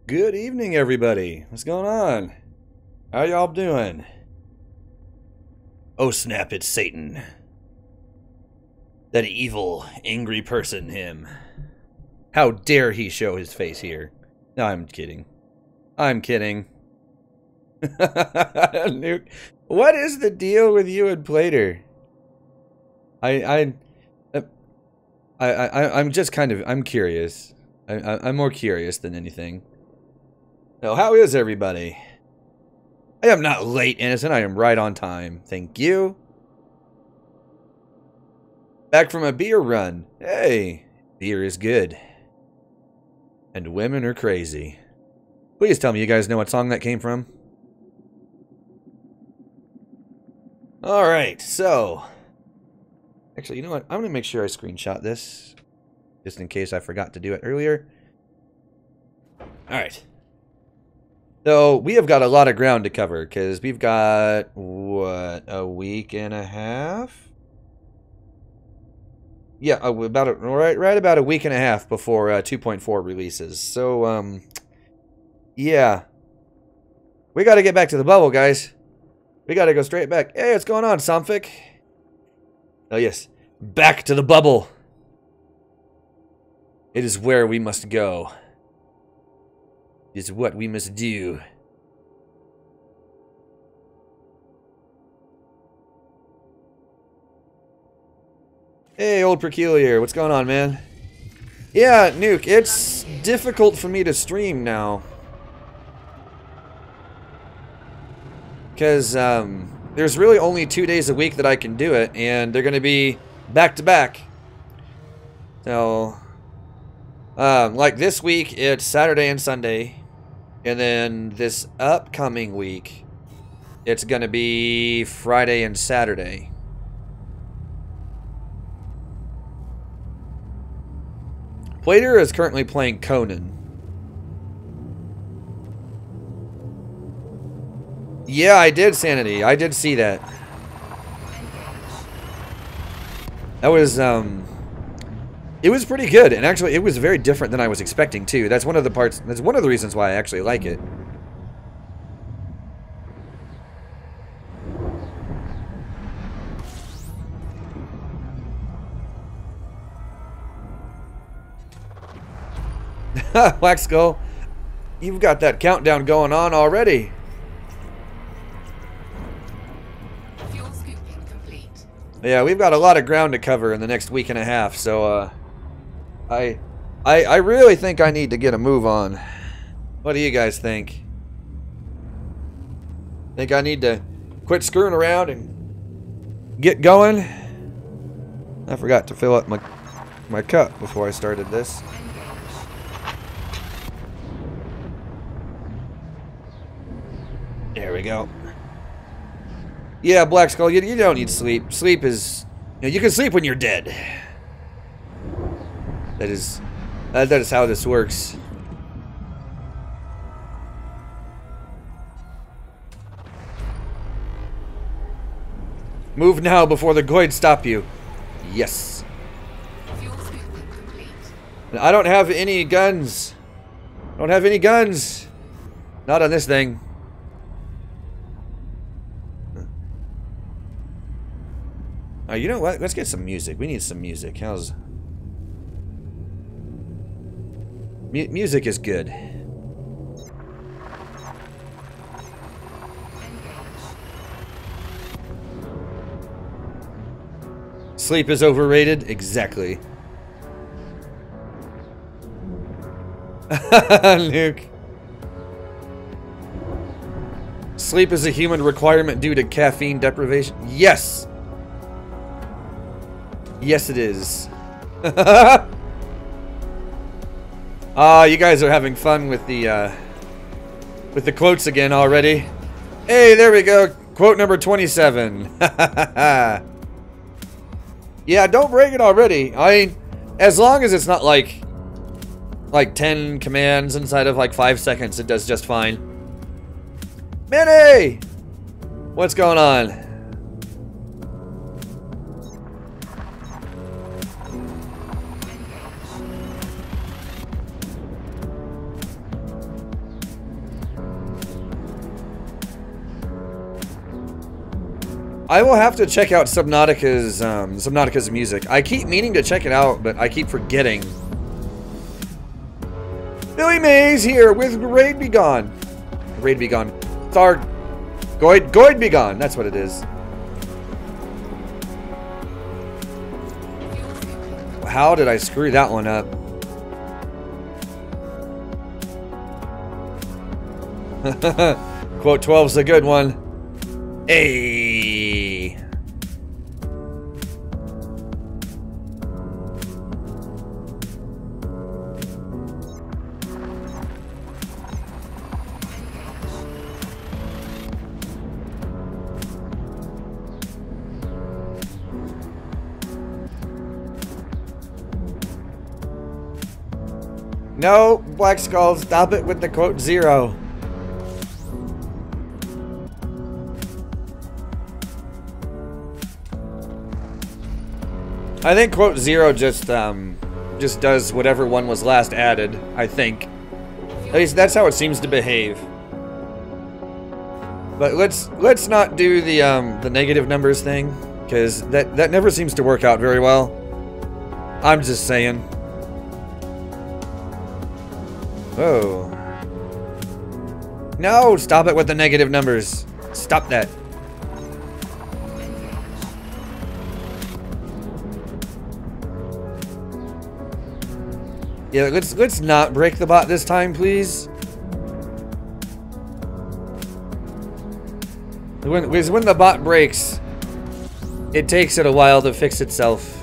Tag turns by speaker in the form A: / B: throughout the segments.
A: Good evening, everybody. What's going on? How y'all doing? Oh snap, it's Satan. That evil, angry person, him. How dare he show his face here? No, I'm kidding. I'm kidding. Nuke. What is the deal with you and Plater? I'm just kind of, I'm curious. I'm more curious than anything. So, how is everybody? I am not late, innocent. I am right on time. Thank you. Back from a beer run. Hey, beer is good. And women are crazy. Please tell me you guys know what song that came from. Alright, so. Actually, you know what? I'm going to make sure I screenshot this. Just in case I forgot to do it earlier. Alright. So, we have got a lot of ground to cover, because we've got, what, a week and a half? Yeah, right about a week and a half before 2.4 releases. So, yeah. We got to get back to the bubble, guys. We got to go straight back. Hey, what's going on, Somfik? Oh, yes. Back to the bubble. It is where we must go. It is what we must do. Hey, old Peculiar. What's going on, man? Yeah, Nuke, it's difficult for me to stream now. Because, there's really only 2 days a week that I can do it, and they're going to be back-to-back. So, like this week, it's Saturday and Sunday. And then this upcoming week, it's going to be Friday and Saturday. Plater is currently playing Conan. Yeah, I did, Sanity. I did see that. That was, it was pretty good, and actually, it was very different than I was expecting, too. That's one of the parts, that's one of the reasons why I actually like it. Black Skull, you've got that countdown going on already.
B: Fuel scooping complete.
A: Yeah, we've got a lot of ground to cover in the next week and a half, so, I really think I need to get a move on. What do you guys think? Think I need to quit screwing around and get going? I forgot to fill up my cup before I started this. There we go. Yeah, Black Skull, you don't need sleep. Sleep is... You can sleep when you're dead. That is how this works. Move now before the Goyd stop you. Yes. I don't have any guns. Don't have any guns. Not on this thing. You know what? Let's get some music. We need some music. How's... music is good. Sleep is overrated? Exactly. Luke. Sleep is a human requirement due to caffeine deprivation. Yes! Yes, it is. You guys are having fun with the quotes again already. Hey, there we go. Quote number 27. Yeah, don't break it already. I mean, as long as it's not like 10 commands inside of like 5 seconds, it does just fine. Minnie! What's going on? I will have to check out Subnautica's music. I keep meaning to check it out, but I keep forgetting. Billy Mays here with Raid Be Gone. Raid Be Gone. Goid Be Gone. That's what it is. How did I screw that one up? Quote 12's a good one. Hey. No, Black Skull, stop it with the quote 0. I think quote 0 just does whatever one was last added, I think. At least that's how it seems to behave. But let's not do the negative numbers thing, because that never seems to work out very well. I'm just saying. Whoa. No, stop it with the negative numbers. Stop that. Yeah, let's not break the bot this time, please. When the bot breaks, it takes it a while to fix itself.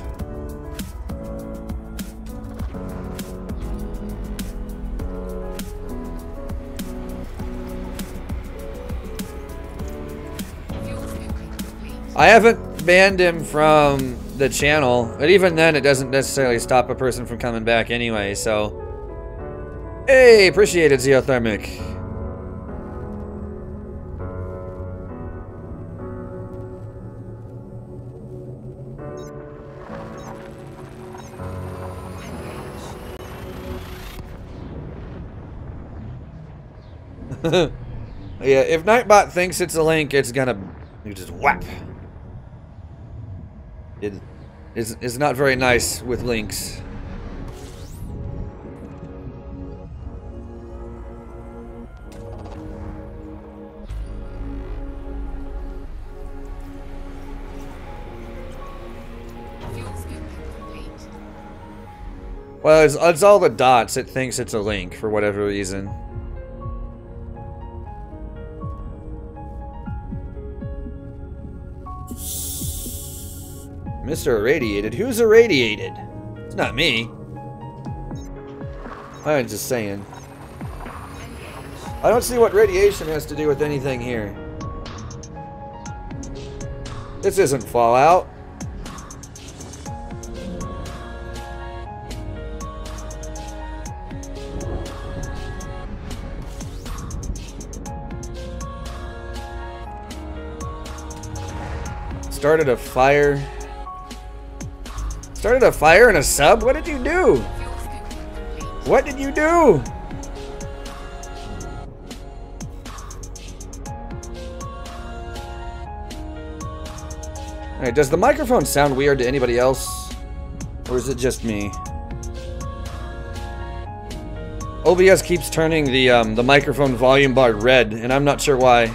A: I haven't banned him from the channel, but even then it doesn't necessarily stop a person from coming back anyway, so... Hey, appreciate it, Zeothermic. Yeah, if Nightbot thinks it's a link, it's gonna... You just whap. It is not very nice with links. Well, it's all the dots. It thinks it's a link for whatever reason. Mr. Irradiated? Who's irradiated? It's not me. I'm just saying. I don't see what radiation has to do with anything here. This isn't Fallout. Started a fire. Started a fire in a sub? What did you do? What did you do? Alright, does the microphone sound weird to anybody else? Or is it just me? OBS keeps turning the microphone volume bar red, and I'm not sure why.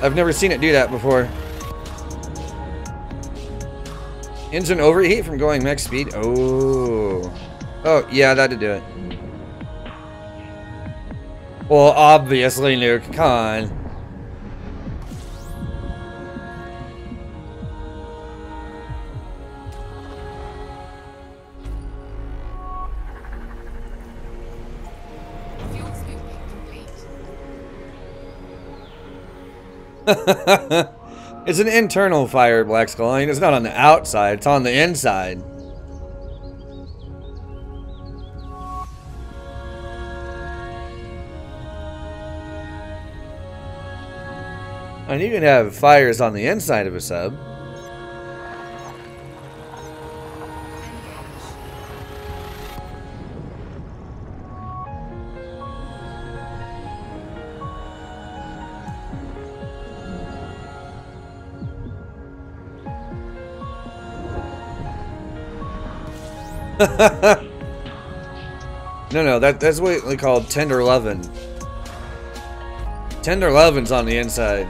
A: I've never seen it do that before. Engine overheat from going max speed? Oh. Oh, yeah, that'd do it. Well, obviously, Luke. Come on. It's an internal fire, Black Skull. I mean, it's not on the outside, it's on the inside. And you can have fires on the inside of a sub. No, that's what they call tender lovin'. Tender lovin's on the inside.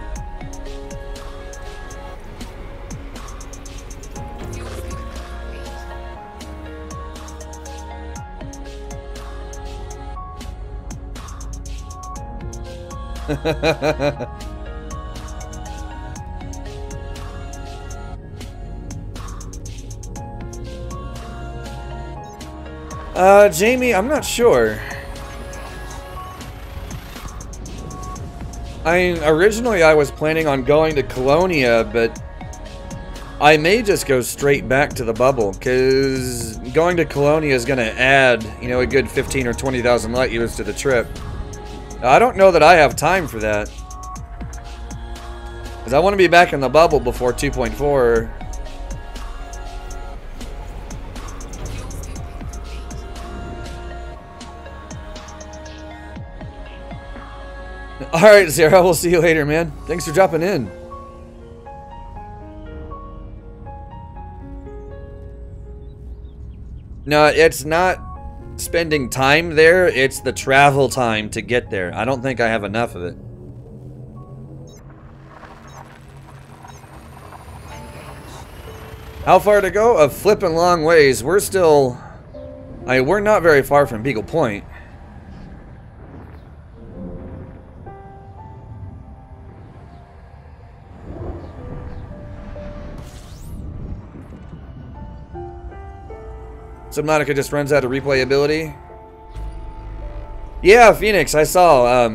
A: Jamie, I'm not sure. Originally I was planning on going to Colonia, but I may just go straight back to the bubble, because going to Colonia is going to add, you know, a good 15 or 20,000 light years to the trip. I don't know that I have time for that, because I want to be back in the bubble before 2.4. Alright, Zara, we'll see you later, man. Thanks for dropping in. No, it's not spending time there, it's the travel time to get there. I don't think I have enough of it. How far to go? A flippin' long ways. We're still... we're not very far from Beagle Point. Subnautica just runs out of replayability. Yeah, Phoenix, I saw.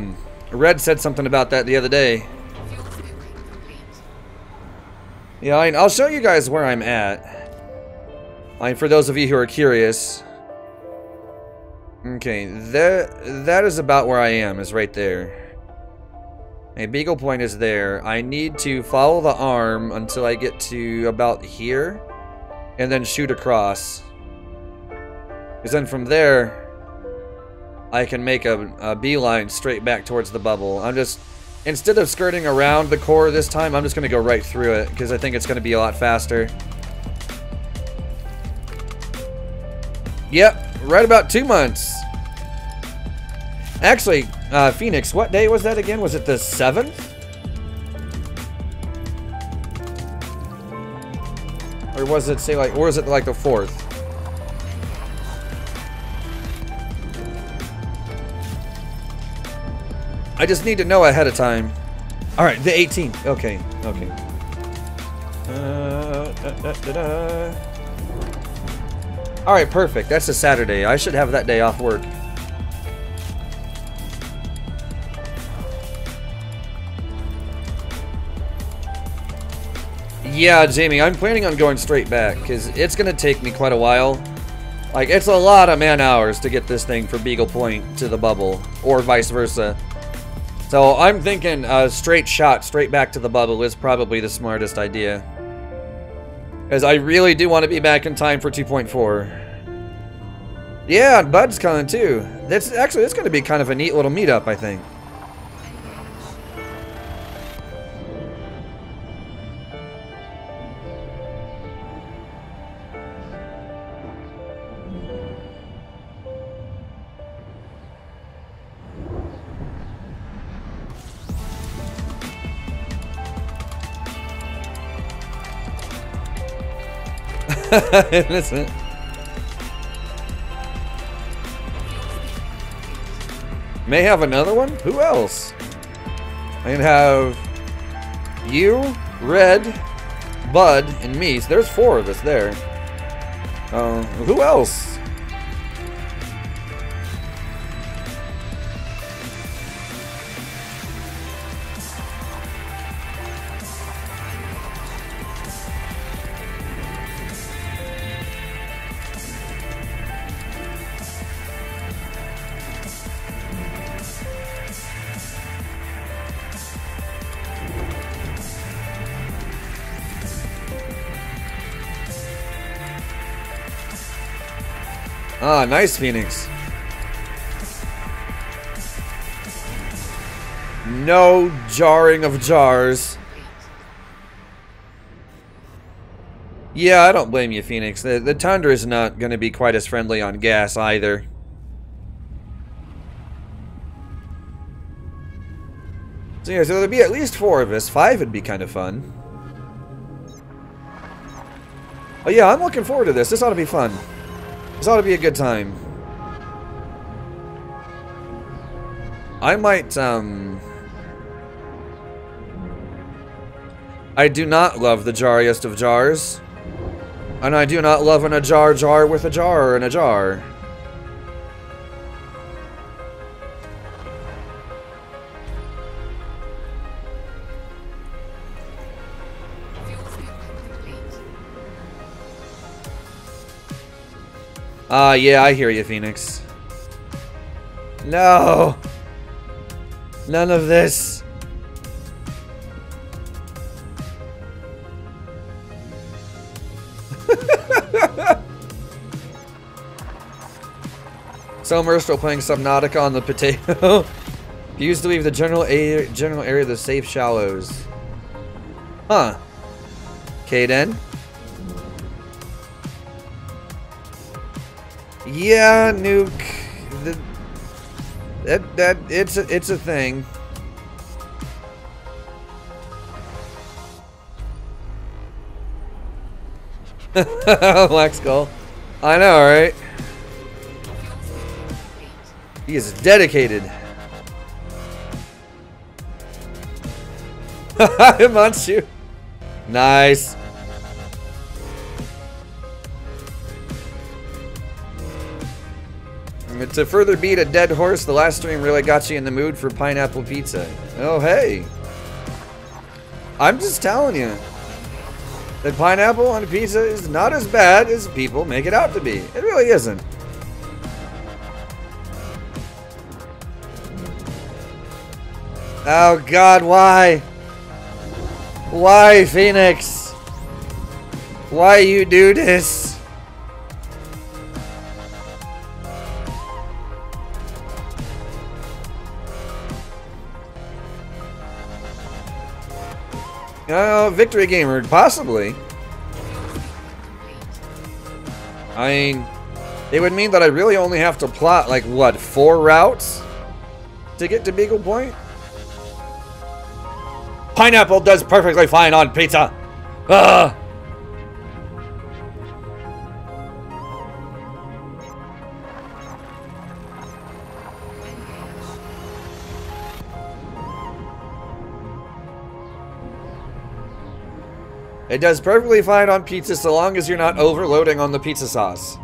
A: Red said something about that the other day. Yeah, I'll show you guys where I'm at. For those of you who are curious. Okay, that is about where I am, is right there. A Beagle Point is there. I need to follow the arm until I get to about here, and then shoot across. Because then from there, I can make a beeline straight back towards the bubble. I'm just, instead of skirting around the core this time, I'm just going to go right through it, because I think it's going to be a lot faster. Yep, right about 2 months. Actually, Phoenix, what day was that again? Was it the 7th? Or was it, say, like, or was it like the 4th? I just need to know ahead of time. Alright, the 18th. Okay, okay. Alright, perfect. That's a Saturday. I should have that day off work. Yeah, Jamie, I'm planning on going straight back, because it's going to take me quite a while. Like, it's a lot of man-hours to get this thing from Beagle Point to the bubble, or vice versa. So I'm thinking a straight shot, straight back to the bubble is probably the smartest idea. Because I really do want to be back in time for 2.4. Yeah, and Bud's coming too. It's going to be kind of a neat little meetup, I think. Innocent. May have another one? Who else? I can have you, Red, Bud, and me. So there's 4 of us there. Who else? Ah, nice, Phoenix. No jarring of jars. Yeah, I don't blame you, Phoenix. The Tundra is not going to be quite as friendly on gas either. So yeah, so there'll be at least 4 of us. 5 would be kind of fun. Oh yeah, I'm looking forward to this. This ought to be fun. This ought to be a good time. I might, I do not love the jarriest of jars. And I do not love a jar with a jar in a jar. Yeah, I hear you, Phoenix. No! None of this. Somewhere still playing Subnautica on the potato. Used to leave the general area of the safe shallows. Huh. Okay then. Yeah, nuke. It's a thing. Black Skull. I know, right? He is dedicated. It wants you. Nice. To further beat a dead horse, the last stream really got you in the mood for pineapple pizza. Oh, hey. I'm just telling you. That pineapple on a pizza is not as bad as people make it out to be. It really isn't. Oh God, why? Why, Phoenix? Why you do this? Victory Gamer, possibly. I mean, it would mean that I really only have to plot, like, what, 4 routes to get to Beagle Point? Pineapple does perfectly fine on pizza! Ugh! It does perfectly fine on pizza so long as you're not overloading on the pizza sauce.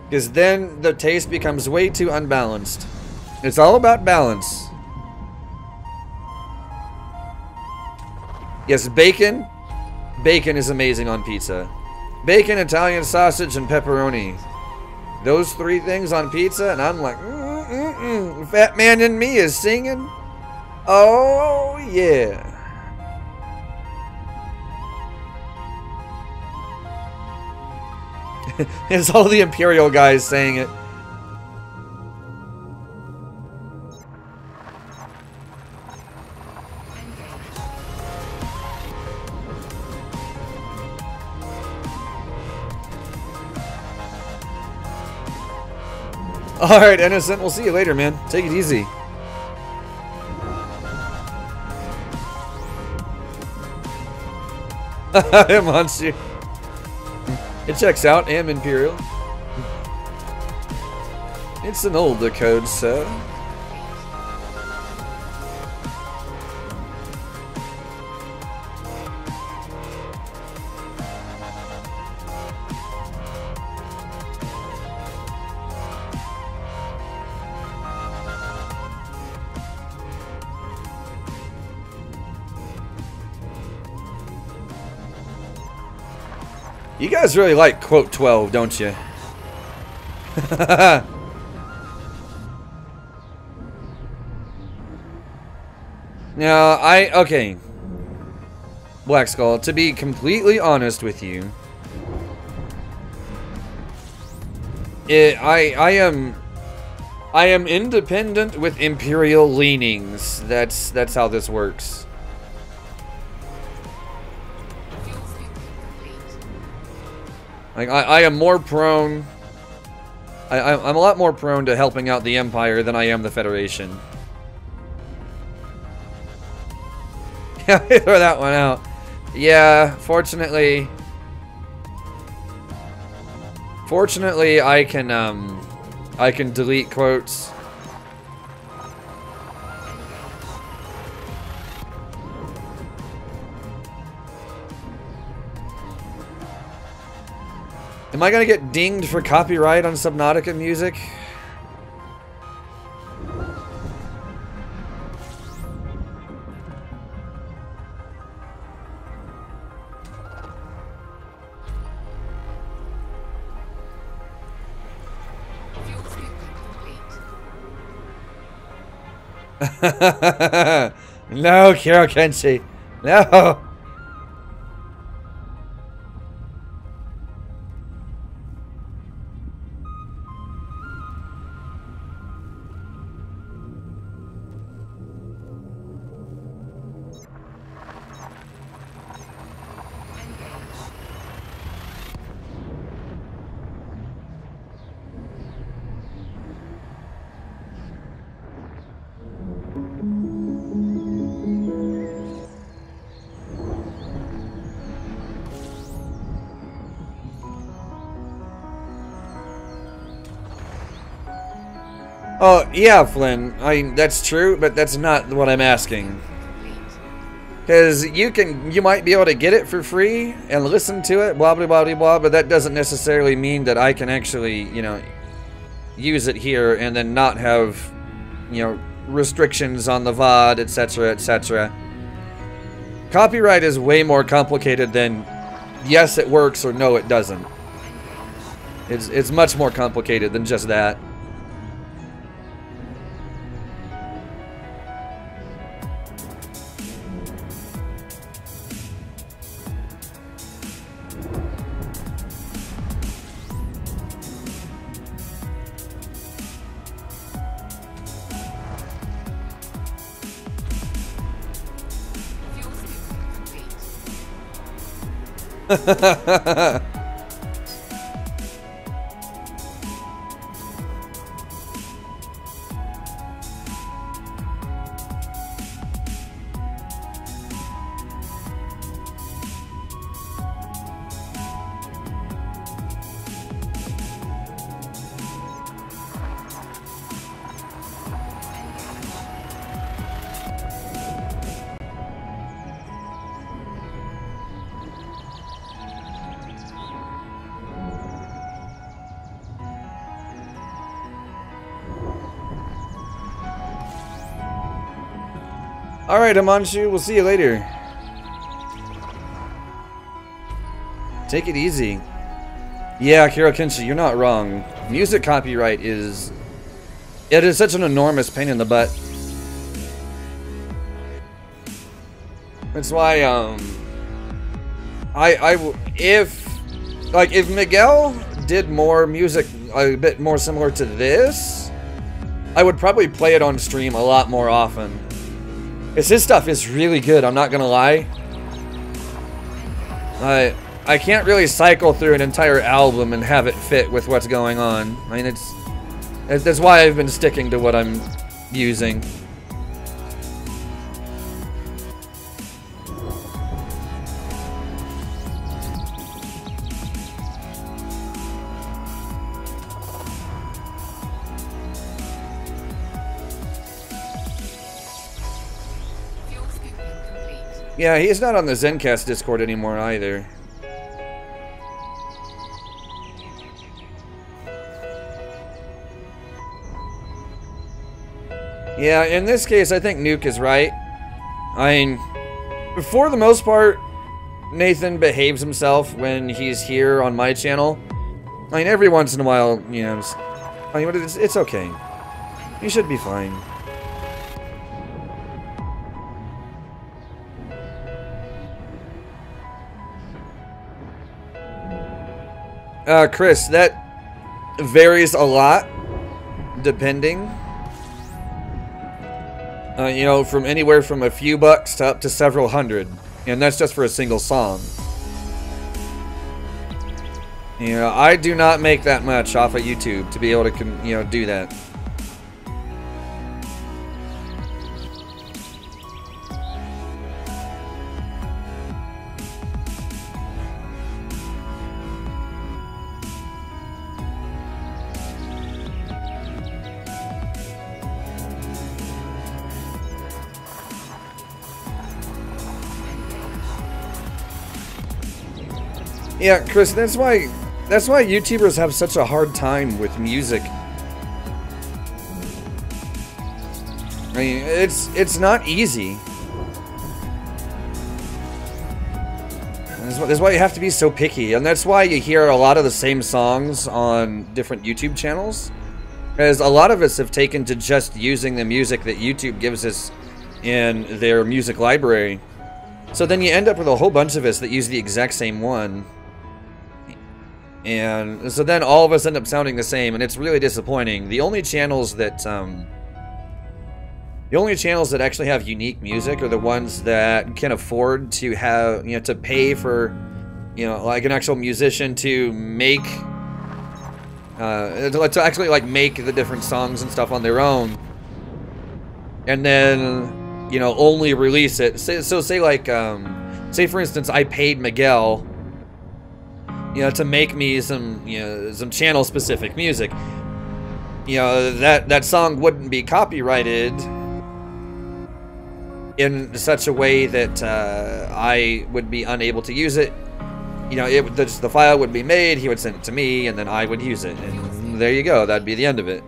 A: Because then the taste becomes way too unbalanced. It's all about balance. Yes, bacon. Bacon is amazing on pizza. Bacon, Italian sausage, and pepperoni. Those 3 things on pizza, and I'm like, Fat man in me is singing. Oh, yeah. It's all the Imperial guys saying it. Alright, Innocent, we'll see you later, man. Take it easy. It wants you. It checks out, am Imperial. It's an older code, sir. You guys really like quote 12, don't you? Now, okay. Black Skull, to be completely honest with you, I am independent with Imperial leanings. That's how this works. Like, I am more prone... I'm a lot more prone to helping out the Empire than I am the Federation. Yeah, throw that one out. Yeah, fortunately... Fortunately, I can delete quotes. Am I gonna get dinged for copyright on Subnautica music?
B: Fuel scooping complete.
A: No, Kiro Kenshi. No. Oh, yeah, Flynn. I mean, that's true, but that's not what I'm asking. Because you might be able to get it for free and listen to it, blah, blah, blah, blah, blah, but that doesn't necessarily mean that I can actually, you know, use it here and then not have, you know, restrictions on the VOD, etc., etc. Copyright is way more complicated than yes, it works or no, it doesn't. It's much more complicated than just that. Alright, Himanshu, we'll see you later. Take it easy. Yeah, Kiro Kenshi, you're not wrong. Music copyright is... It is such an enormous pain in the butt. That's why, if Miguel did more music a bit more similar to this, I would probably play it on stream a lot more often. Because his stuff is really good, I'm not gonna lie. I can't really cycle through an entire album and have it fit with what's going on. I mean, that's why I've been sticking to what I'm using. Yeah, he's not on the Zencast Discord anymore either. Yeah, in this case, I think Nuke is right. I mean, for the most part, Nathan behaves himself when he's here on my channel. I mean, every once in a while, you know, I mean, it's okay. You should be fine. Chris, that varies a lot, depending. You know, from anywhere from a few bucks to up to several hundred. And that's just for a single song. You know, I do not make that much off of YouTube to be able to, you know, do that. Yeah, Chris, that's why YouTubers have such a hard time with music. I mean, it's not easy. That's why you have to be so picky, and that's why you hear a lot of the same songs on different YouTube channels. Because a lot of us have taken to just using the music that YouTube gives us in their music library. So then you end up with a whole bunch of us that use the exact same one. And so then all of us end up sounding the same, and it's really disappointing. The only channels that actually have unique music are the ones that can afford to have, you know, to pay for, you know, like an actual musician to make, to actually like make the different songs and stuff on their own, and then, you know, only release it. So say like, say for instance, I paid Miguel, you know, to make me some, you know, some channel specific music. You know, that song wouldn't be copyrighted in such a way that I would be unable to use it. You know, the file would be made, he would send it to me, and then I would use it. And there you go, that'd be the end of it.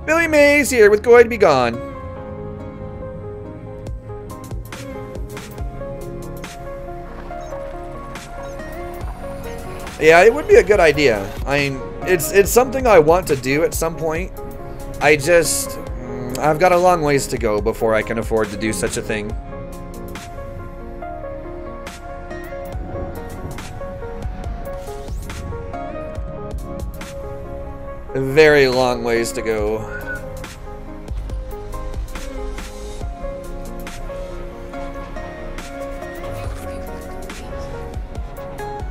A: Billy Mays here with Going to Be Gone. Yeah, it would be a good idea. I mean, it's something I want to do at some point. I've got a long ways to go before I can afford to do such a thing. A very long ways to go.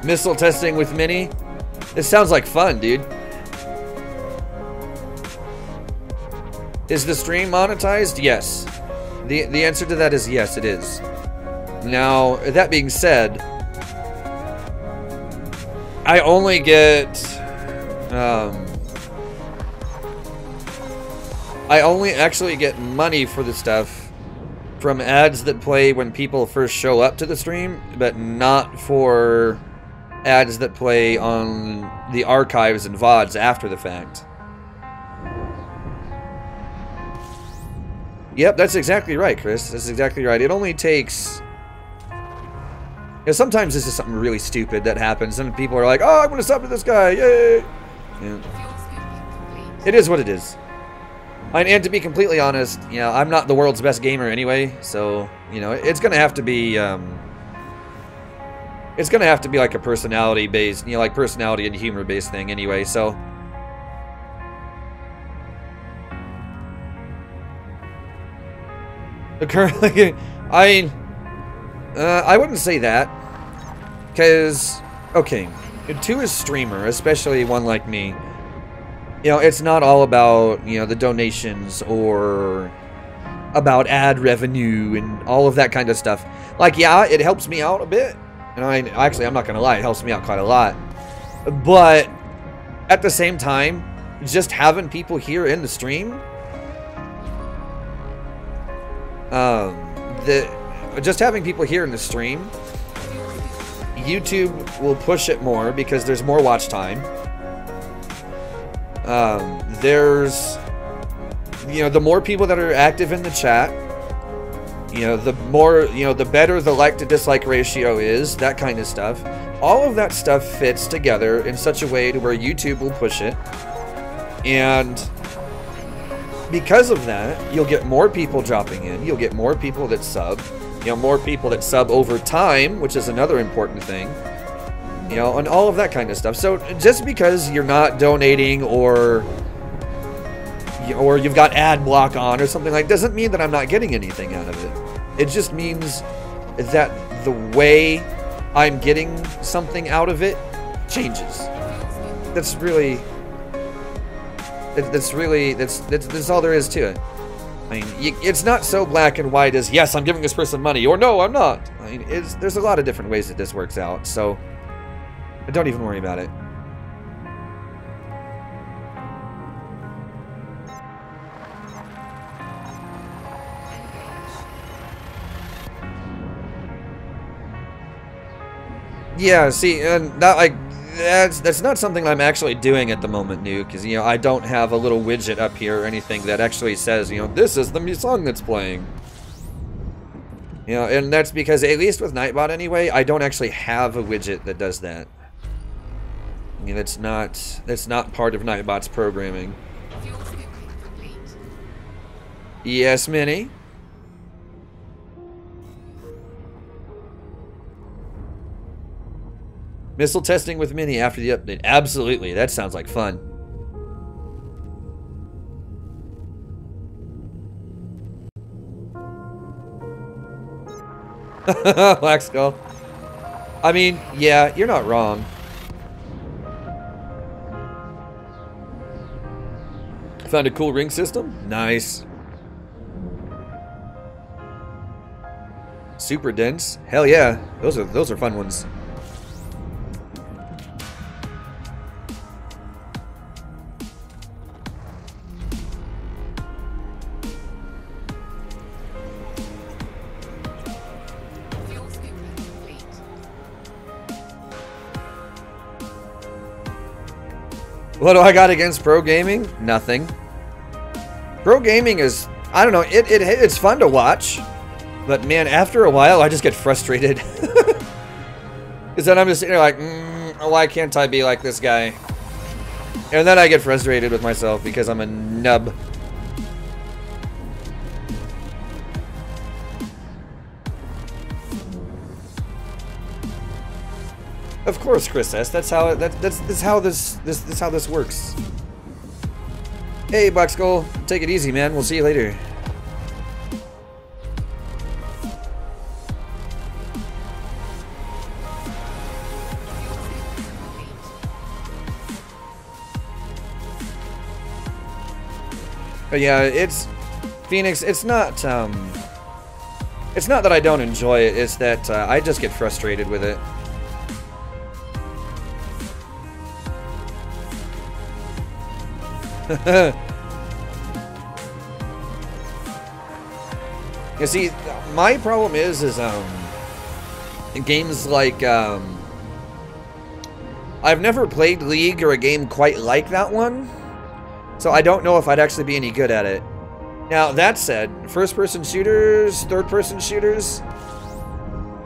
A: Missile testing with Mini? This sounds like fun, dude. Is the stream monetized? Yes. The answer to that is yes, it is. Now, that being said, I only get... I only actually get money for the stuff from ads that play when people first show up to the stream, but not for ads that play on the archives and VODs after the fact. Yep, that's exactly right, Chris. That's exactly right. It only takes... You know, sometimes this is something really stupid that happens, and people are like, oh, I'm going to sub to this guy, yay! Yeah. It is what it is. And to be completely honest, you know, I'm not the world's best gamer anyway, so, you know, it's going to have to be... It's going to have to be like a personality-based, you know, like personality and humor-based thing anyway, so... Currently, I wouldn't say that, because, okay, to a streamer, especially one like me, you know, it's not all about, you know, the donations or about ad revenue and all of that kind of stuff. Like, yeah, it helps me out a bit, and actually, I'm not going to lie, it helps me out quite a lot, but at the same time, just having people here in the stream, just having people here in the stream, YouTube will push it more because there's more watch time. There's, you know, the more people that are active in the chat, you know, the more, you know, the better the like to dislike ratio is, that kind of stuff. All of that stuff fits together in such a way to where YouTube will push it. And because of that, you'll get more people dropping in. You'll get more people that sub. You know, more people that sub over time, which is another important thing. You know, and all of that kind of stuff. So just because you're not donating or, or you've got ad block on or something like, doesn't mean that I'm not getting anything out of it. It just means that the way I'm getting something out of it changes. That's all there is to it. I mean, it's not so black and white as, yes, I'm giving this person money, or no, I'm not. I mean, there's a lot of different ways that this works out, so don't even worry about it. Yeah, see, and that, like, that's not something I'm actually doing at the moment, Nuke, because, you know, I don't have a little widget up here or anything that actually says, you know, this is the song that's playing. You know, and that's because, at least with Nightbot anyway, I don't actually have a widget that does that. I mean, that's not part of Nightbot's programming. Yes, Minnie? Missile testing with Minnie after the update. Absolutely, that sounds like fun. Black Skull. I mean, yeah, you're not wrong. Found a cool ring system? Nice. Super dense? Hell yeah. Those are fun ones. What do I got against pro gaming? Nothing. Pro gaming is, I don't know, it's fun to watch, but man, after a while, I just get frustrated. Because then I'm just sitting there like, why can't I be like this guy? And then I get frustrated with myself because I'm a nub. Of course, Chris S. That's how this works. Hey, Black Skull, take it easy, man. We'll see you later. But yeah, it's Phoenix. It's not that I don't enjoy it. It's that I just get frustrated with it. You see, my problem is games like I've never played League or a game quite like that one, so I don't know if I'd actually be any good at it. Now, that said, first-person shooters, third-person shooters,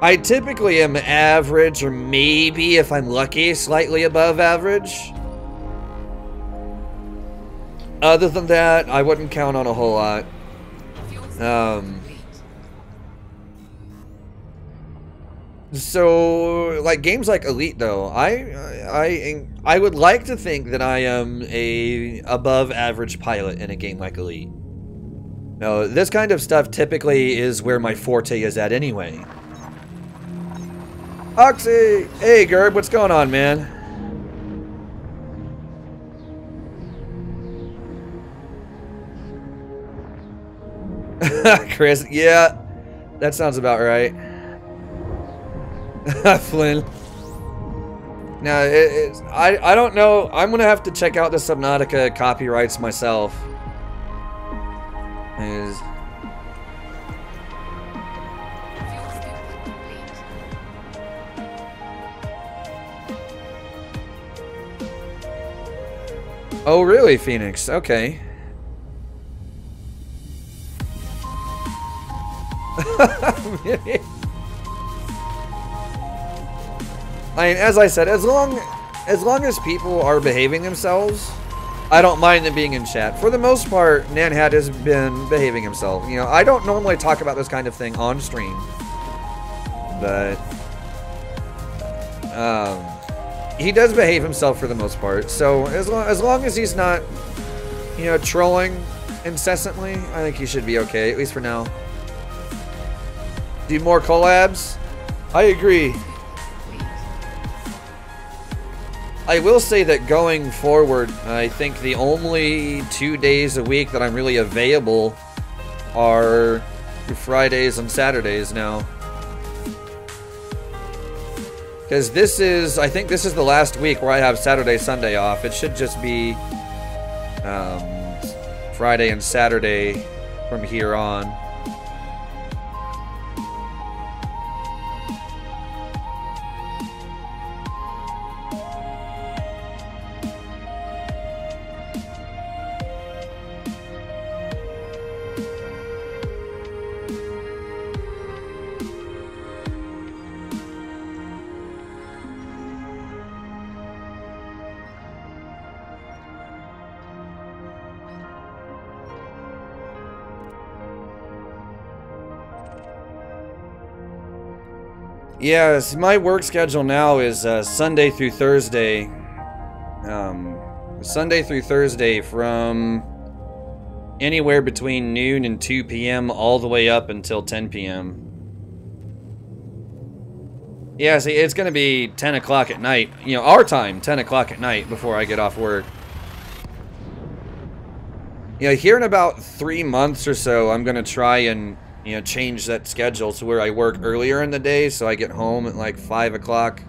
A: I typically am average, or maybe, if I'm lucky, slightly above average. Other than that, I wouldn't count on a whole lot. So, like games like Elite, though, I would like to think that I am a above average pilot in a game like Elite. No, this kind of stuff typically is where my forte is at anyway. Oxy! Hey, Gerb, what's going on, man? Chris, yeah, that sounds about right. Flynn. Now, I don't know. I'm gonna have to check out the Subnautica copyrights myself. Oh, really, Phoenix? Okay. I mean, as I said, as long as people are behaving themselves, I don't mind them being in chat. For the most part, Nanhat has been behaving himself. You know, I don't normally talk about this kind of thing on stream, but he does behave himself for the most part. So as long as he's not you know, trolling incessantly, I think you should be okay, at least for now. Do more collabs? I agree. I will say that going forward, I think the only 2 days a week that I'm really available are Fridays and Saturdays now. Because I think this is the last week where I have Saturday, Sunday off. It should just be Friday and Saturday from here on. Yes, my work schedule now is Sunday through Thursday. Sunday through Thursday from anywhere between noon and 2 p.m. all the way up until 10 p.m. Yeah, see, it's going to be 10 o'clock at night. You know, our time, 10 o'clock at night before I get off work. You know, here in about 3 months or so, I'm going to try and, you know, change that schedule to where I work earlier in the day, so I get home at like 5 o'clock.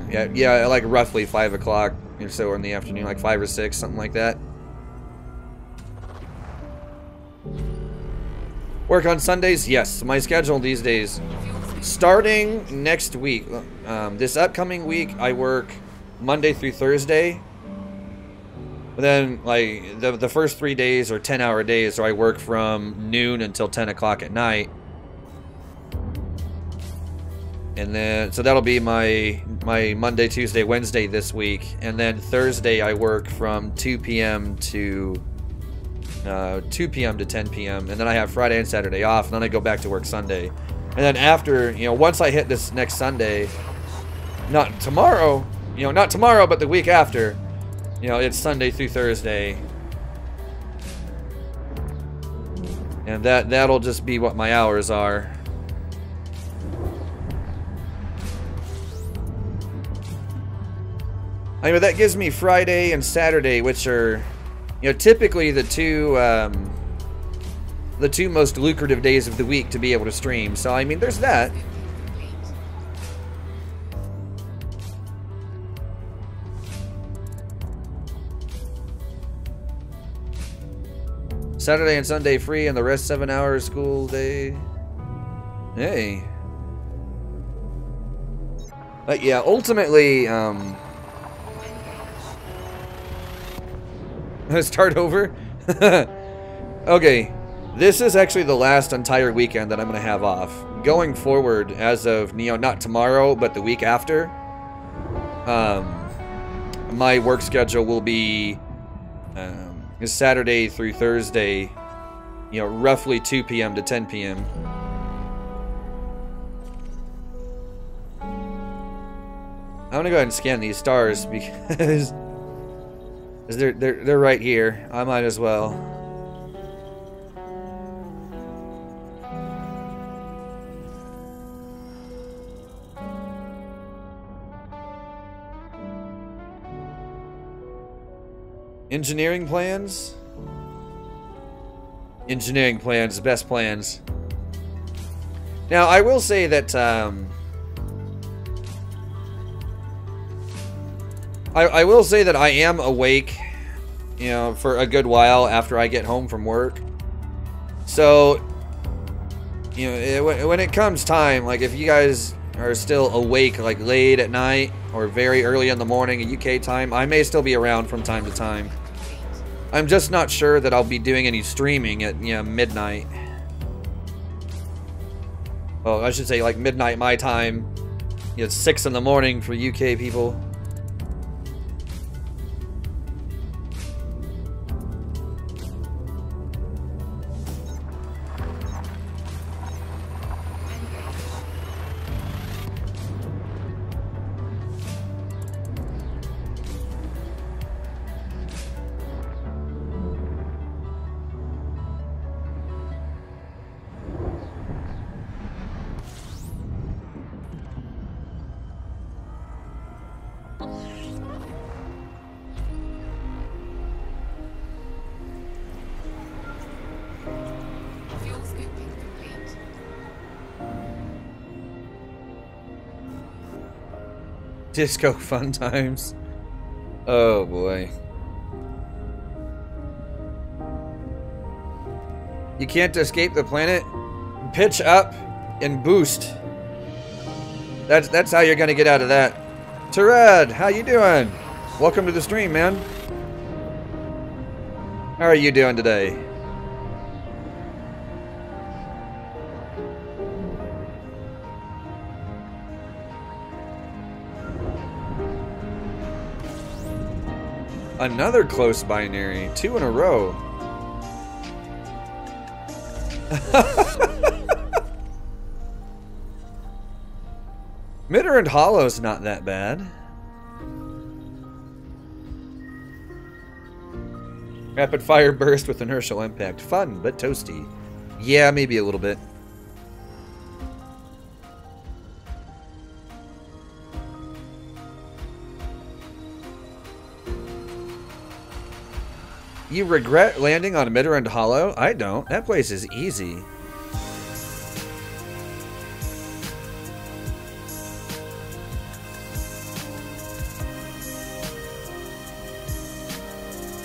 A: Yeah, like roughly 5 o'clock or so in the afternoon, like 5 or 6, something like that. Work on Sundays? Yes, my schedule these days. Starting next week, this upcoming week, I work Monday through Thursday. But then, like, the first 3 days are 10-hour days, so I work from noon until 10 o'clock at night. And then, so that'll be my Monday, Tuesday, Wednesday this week. And then Thursday, I work from 2 p.m. to 2 p.m. to 10 p.m. And then I have Friday and Saturday off, and then I go back to work Sunday. And then after, you know, once I hit this next Sunday, not tomorrow, but the week after, you know, it's Sunday through Thursday. And that'll just be what my hours are. I mean, that gives me Friday and Saturday, which are, you know, typically the two most lucrative days of the week to be able to stream. So, I mean, there's that. Saturday and Sunday free, and the rest 7 hours school day. Hey. But yeah, ultimately, start over? Okay. This is actually the last entire weekend that I'm going to have off. Going forward, as of, you know, not tomorrow, but the week after, my work schedule will be Saturday through Thursday, you know, roughly 2 p.m. to 10 p.m. I'm going to go ahead and scan these stars because they're right here. I might as well. Engineering plans? Engineering plans, best plans. Now, I will say that, I will say that I am awake, you know, for a good while after I get home from work. So, you know, when it comes time, like if you guys are still awake, like late at night or very early in the morning at UK time, I may still be around from time to time. I'm just not sure that I'll be doing any streaming at, you know, midnight. Oh, I should say like midnight my time. You know, it's 6 in the morning for UK people. Disco fun times. Oh boy. You can't escape the planet. Pitch up and boost. That's how you're gonna get out of that. Terad, how you doing? Welcome to the stream, man. How are you doing today? Another close binary. 2 in a row. Mitter and Hollow's not that bad. Rapid fire burst with inertial impact. Fun, but toasty. Yeah, maybe a little bit. You regret landing on Mitter and Hollow? I don't. That place is easy.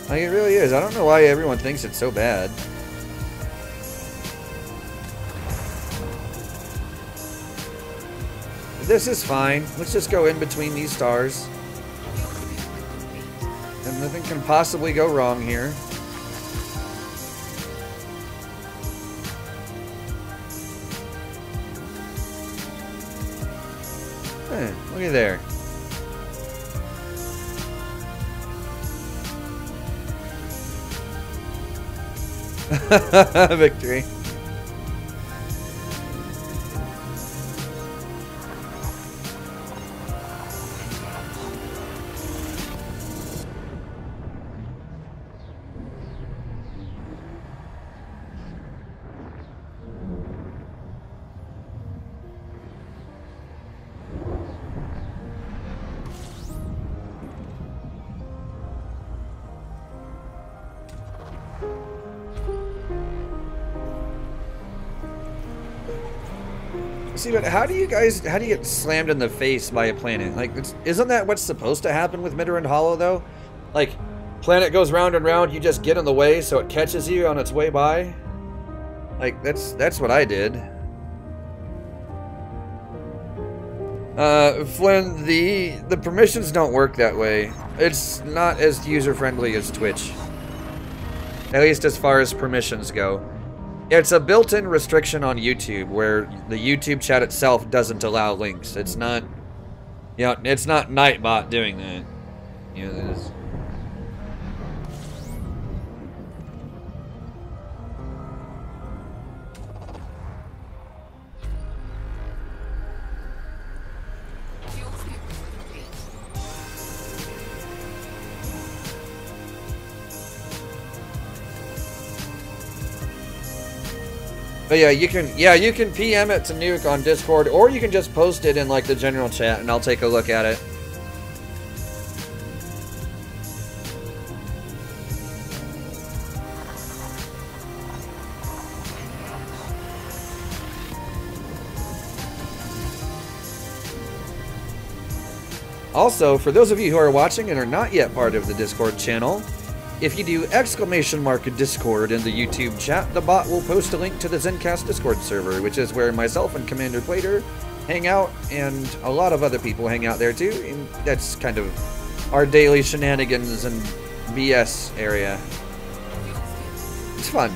A: Like, it really is. I don't know why everyone thinks it's so bad. This is fine. Let's just go in between these stars. And nothing can possibly go wrong here. Look at there. Victory. See, but how do you get slammed in the face by a planet? Like, isn't that what's supposed to happen with Mitter and Hollow, though? Like, planet goes round and round, you just get in the way so it catches you on its way by? Like, that's what I did. Flynn, the permissions don't work that way. It's not as user-friendly as Twitch. At least as far as permissions go. It's a built-in restriction on YouTube where the YouTube chat itself doesn't allow links. It's not, you know, it's not Nightbot doing that. You know, there's... But yeah, you can PM it to Nuke on Discord, or you can just post it in like the general chat, and I'll take a look at it. Also, for those of you who are watching and are not yet part of the Discord channel, if you do !Discord in the YouTube chat, the bot will post a link to the Zencast Discord server, which is where myself and Commander Plater hang out, and a lot of other people hang out there too. And that's kind of our daily shenanigans and BS area. It's fun.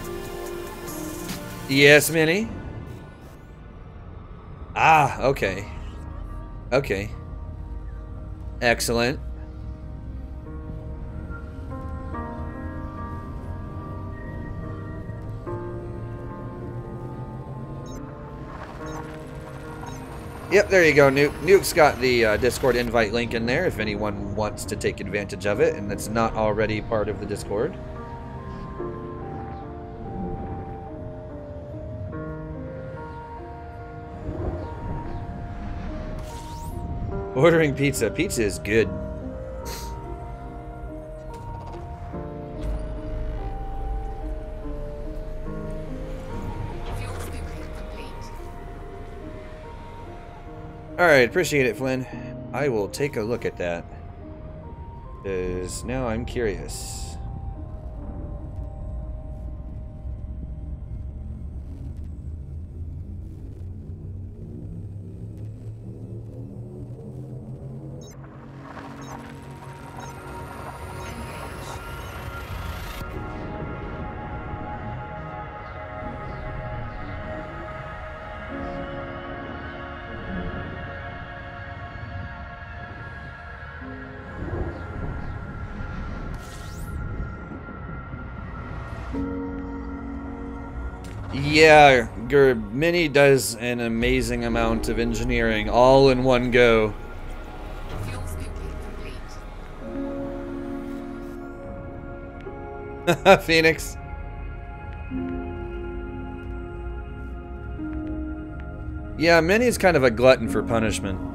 A: Yes, Minnie? Ah, okay. Okay. Excellent. Yep, there you go, Nuke. Nuke's got the Discord invite link in there if anyone wants to take advantage of it and that's not already part of the Discord. Ordering pizza. Pizza is good. Alright, appreciate it, Flynn. I will take a look at that. Because now I'm curious. Yeah, Gerb, Mini does an amazing amount of engineering all in one go.
B: Fuel complete.
A: Phoenix. Yeah, Mini's kind of a glutton for punishment.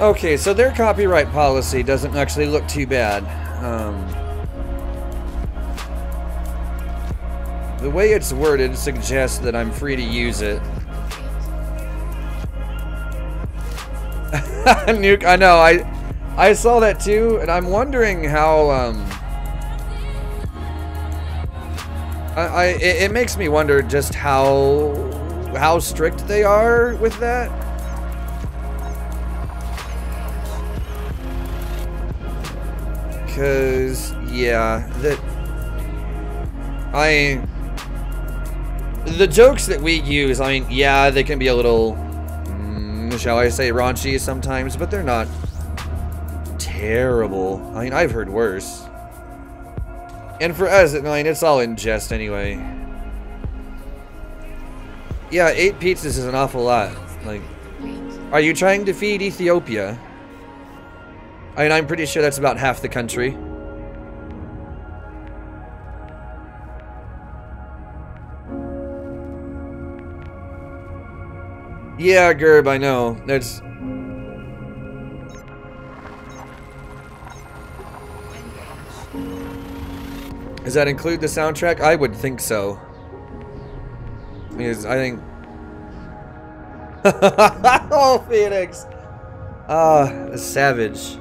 A: Okay, so their copyright policy doesn't actually look too bad. The way it's worded suggests that I'm free to use it. Nuke, I know, I saw that too, and I'm wondering how, it makes me wonder just how strict they are with that. Because, yeah, the jokes that we use, I mean, yeah, they can be a little, shall I say, raunchy sometimes, but they're not terrible. I mean, I've heard worse. And for us, I mean, it's all in jest anyway. Yeah, 8 pizzas is an awful lot. Like, are you trying to feed Ethiopia? I mean, I'm pretty sure that's about half the country. Yeah, Gerb, I know. There's... Does that include the soundtrack? I would think so. Because I think... Oh, Phoenix! Ah, savage.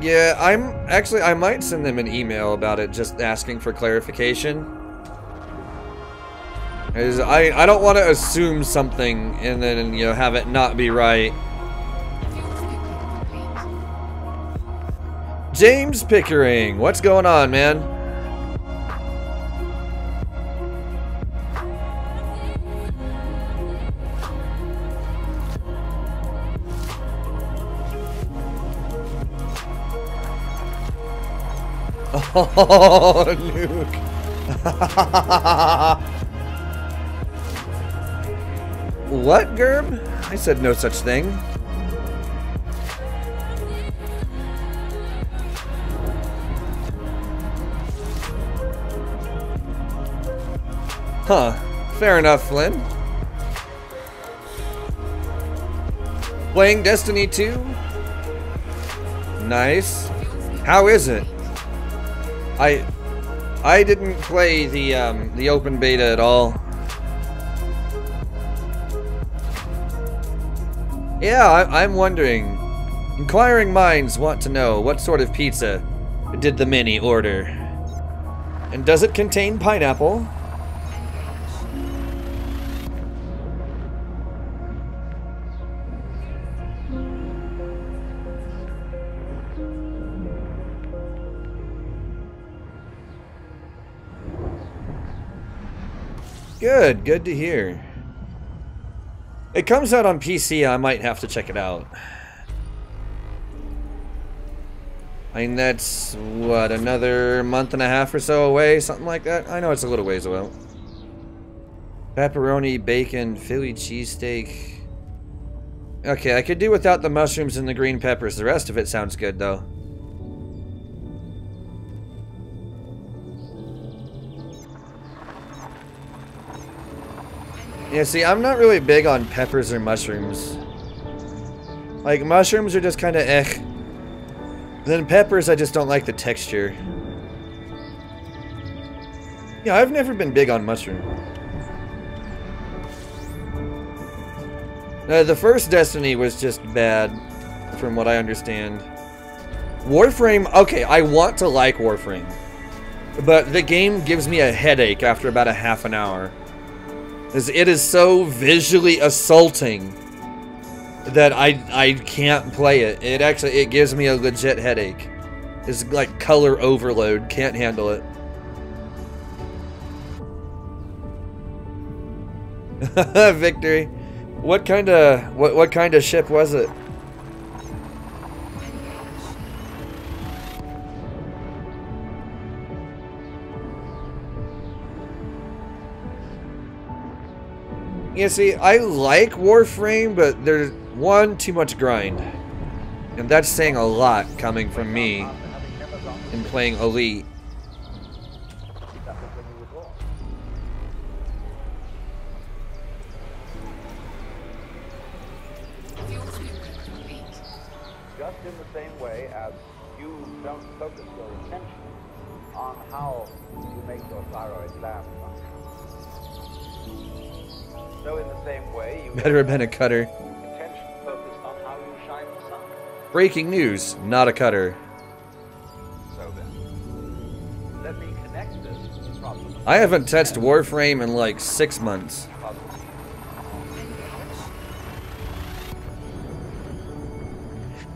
A: Yeah, I might send them an email about it, just asking for clarification. Because I don't want to assume something and then, you know, have it not be right. James Pickering, what's going on, man? Oh, Nuke. What, Gerb? I said no such thing. Huh. Fair enough, Flynn. Playing Destiny 2? Nice. How is it? I didn't play the open beta at all. Yeah, I'm wondering. Inquiring minds want to know what sort of pizza did the Mini order? And does it contain pineapple? Good to hear. It comes out on PC, I might have to check it out. I mean, that's, what, another month and a half or so away? Something like that? I know it's a little ways away. Pepperoni, bacon, Philly cheesesteak. Okay, I could do without the mushrooms and the green peppers. The rest of it sounds good, though. Yeah, see, I'm not really big on peppers or mushrooms. Like, mushrooms are just kind of eh. Then peppers, I just don't like the texture. Yeah, I've never been big on mushroom. The first Destiny was just bad, from what I understand. Warframe, okay, I want to like Warframe. But the game gives me a headache after about a half an hour. It is so visually assaulting that I can't play it. It gives me a legit headache. It's like color overload, can't handle it. Victory. What kind of ship was it? Yeah, see, I like Warframe, but there's too much grind. And that's saying a lot coming from me in playing Elite.
C: Just in the same way as you don't focus your attention on how you make your thyroid gland function. So in the same way, you
A: Better have been a cutter.
C: attention focused on how you shine the sun.
A: Breaking news, not a cutter.
C: So then, let me connect this to the problem.
A: I haven't touched Warframe in like 6 months.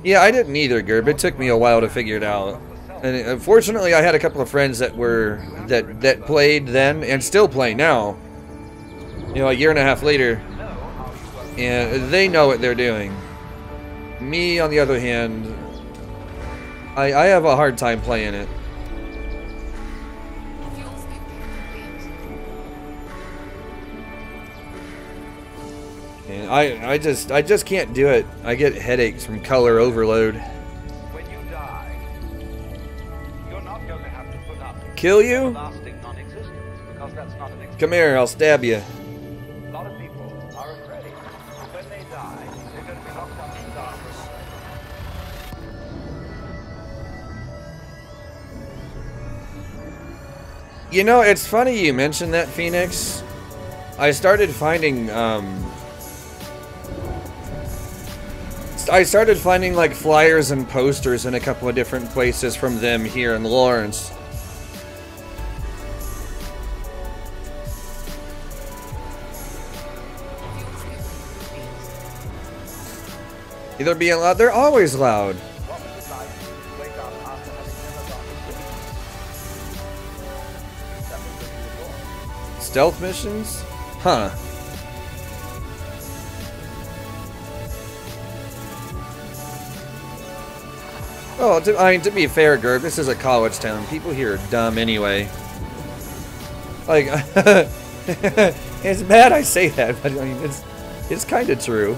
A: Yeah, I didn't either, Gerb. It took me a while to figure it out. And unfortunately, I had a couple of friends that played then and still play now. You know, a year and a half later. And they know what they're doing. Me, on the other hand, I have a hard time playing it. And I just can't do it. I get headaches from color overload.
C: When you die, you're not going to have to put up
A: Kill you?
C: lasting non-existence, because that's not an existence.
A: Come here, I'll stab you.
C: A lot of people are afraid when they die, they're going to be locked up in the dark room.
A: You know, it's funny you mentioned that, Phoenix. I started finding like flyers and posters in a couple of different places from them here in Lawrence. They're being loud. They're always loud.
C: What was it like to wake up after having never gone to sleep? That was when you were born.
A: Stealth missions? Huh. Oh, to be fair, Gerb, this is a college town. People here are dumb anyway. Like, it's bad I say that, but I mean, it's kind of true.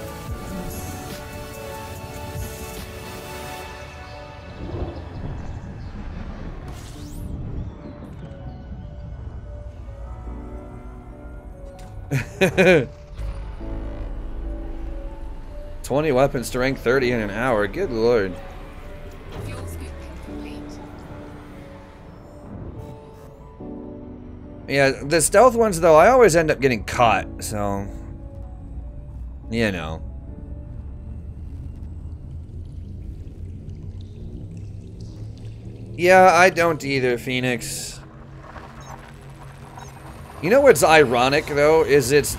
A: $20 weapons to rank 30 in an hour. Good lord. Yeah, the stealth ones though, I always end up getting caught, so you know. Yeah, I don't either, Phoenix. You know what's ironic though is it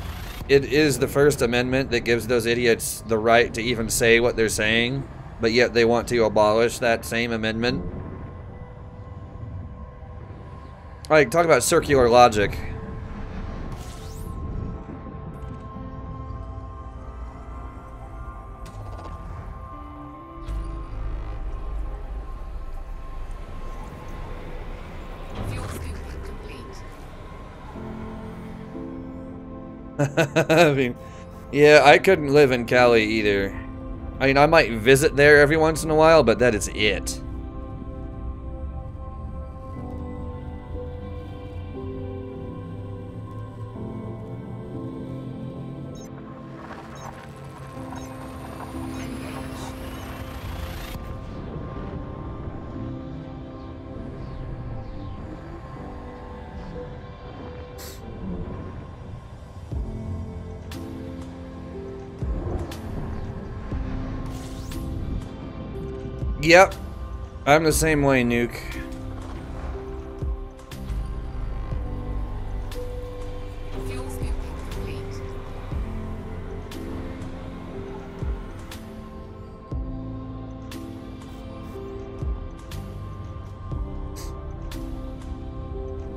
A: is the First Amendment that gives those idiots the right to even say what they're saying, but yet they want to abolish that same amendment. Like, talk about circular logic. I mean, yeah, I couldn't live in Cali either. I mean, I might visit there every once in a while, but that is it. Yep. I'm the same way, Nuke.
B: Fuel scooping complete.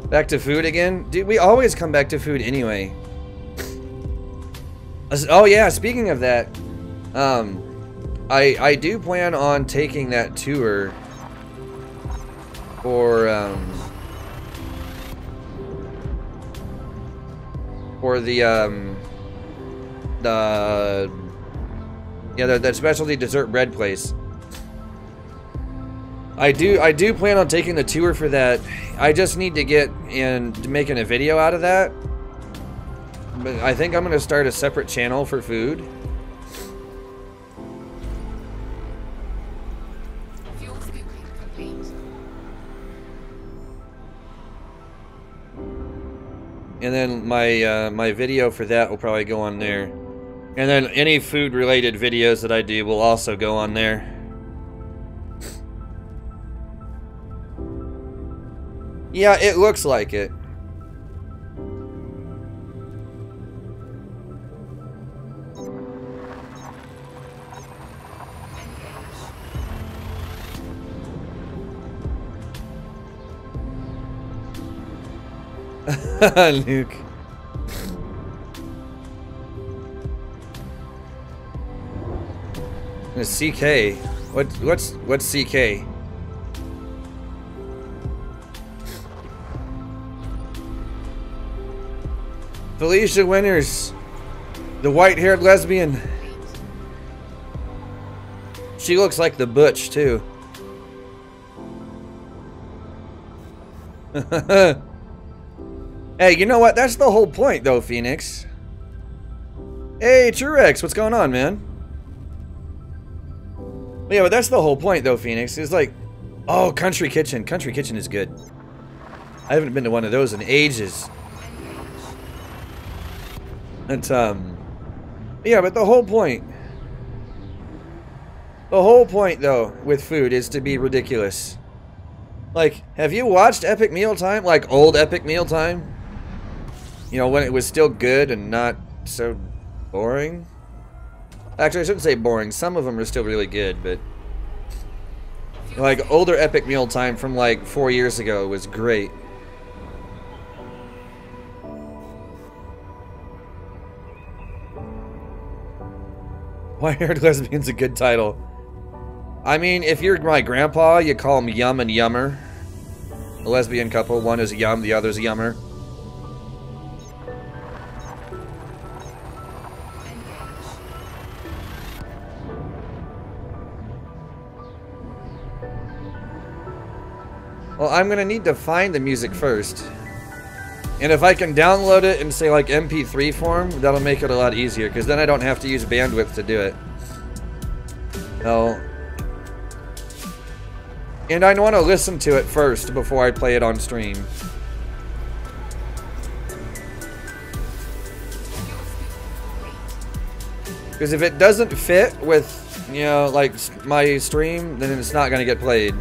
A: Back to food again? Dude, we always come back to food anyway. Oh yeah, speaking of that, I do plan on taking that tour for that specialty dessert bread place. I do plan on taking the tour for that. I just need to get into making a video out of that. But I think I'm gonna start a separate channel for food.
B: Fuel scooping complete.
A: And then my video for that will probably go on there. And then any food related videos that I do will also go on there. Yeah, it looks like it. Luke. It's CK. What's CK? Felicia Winters, the white-haired lesbian. She looks like the Butch too. Hey, you know what? That's the whole point, though, Phoenix. Hey, Truex, what's going on, man? Yeah, but that's the whole point, though, Phoenix. It's like, oh, Country Kitchen. Country Kitchen is good. I haven't been to one of those in ages. And, yeah, but the whole point, though, with food is to be ridiculous. Like, have you watched Epic Meal Time? Like, old Epic Meal Time? You know, when it was still good and not so boring? Actually, I shouldn't say boring. Some of them are still really good, but... like, older Epic Meal Time from, like, 4 years ago was great. White-haired lesbian's a good title. I mean, if you're my grandpa, you call them Yum and Yummer. A lesbian couple, one is a Yum, the other's a Yummer. Well, I'm gonna need to find the music first. And if I can download it in, say, like, MP3 form, that'll make it a lot easier, because then I don't have to use bandwidth to do it. Oh. And I want to listen to it first before I play it on stream. Because if it doesn't fit with, you know, like, my stream, then it's not going to get played.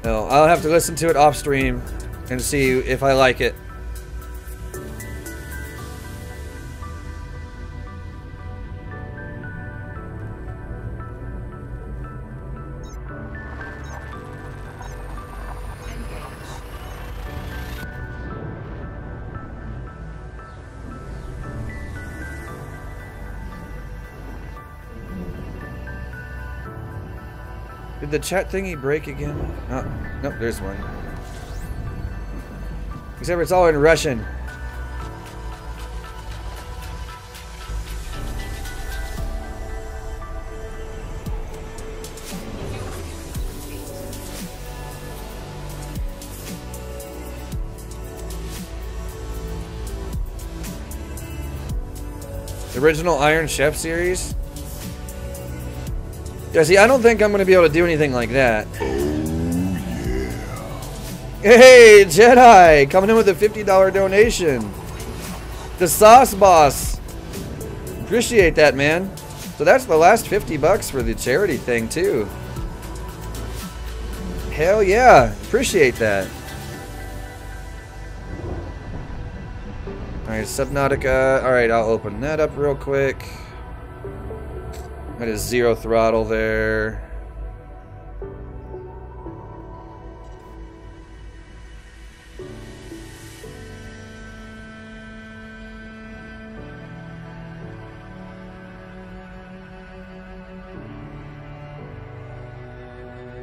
A: No, I'll have to listen to it off stream and see if I like it. Did the chat thingy break again? Oh, nope, there's one. Except it's all in Russian. The original Iron Chef series? Yeah, see, I don't think I'm going to be able to do anything like that. Oh, yeah. Hey, Jedi! Coming in with a $50 donation. The Sauce Boss. Appreciate that, man. So that's the last 50 bucks for the charity thing too. Hell yeah, appreciate that. Alright, Subnautica. Alright, I'll open that up real quick. That is 0 throttle there.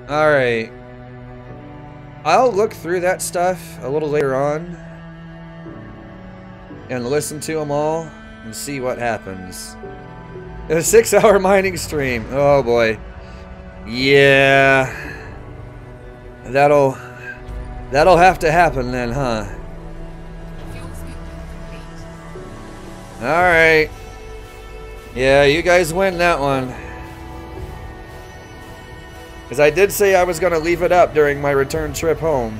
A: Alright. I'll look through that stuff a little later on and listen to them all and see what happens. A 6-hour mining stream. Oh boy. Yeah. That'll have to happen then, huh? Alright. Yeah, you guys win that one. Because I did say I was going to leave it up during my return trip home.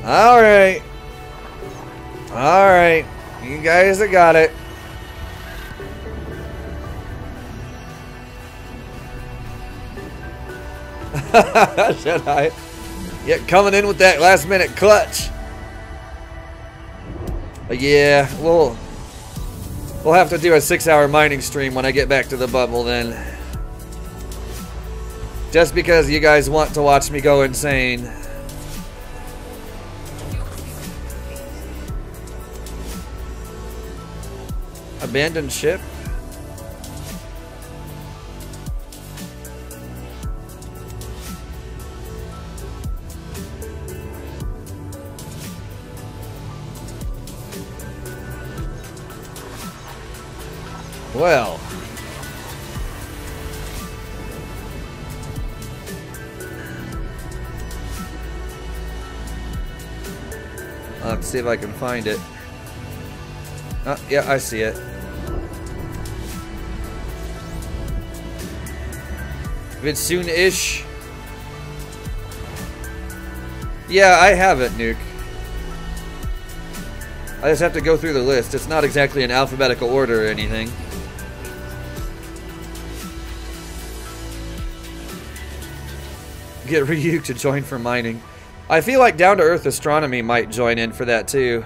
A: Alright. Alright. You guys have got it. Should I? Yeah, coming in with that last minute clutch. But yeah, we'll have to do a 6-hour mining stream when I get back to the bubble then. Just because you guys want to watch me go insane. Abandoned ship? Well, I'll have to see if I can find it. Yeah, I see it. If it's soon-ish. Yeah, I have it, Nuke. I just have to go through the list. It's not exactly in alphabetical order or anything. Get Ryuk to join for mining. I feel like Down to Earth Astronomy might join in for that too.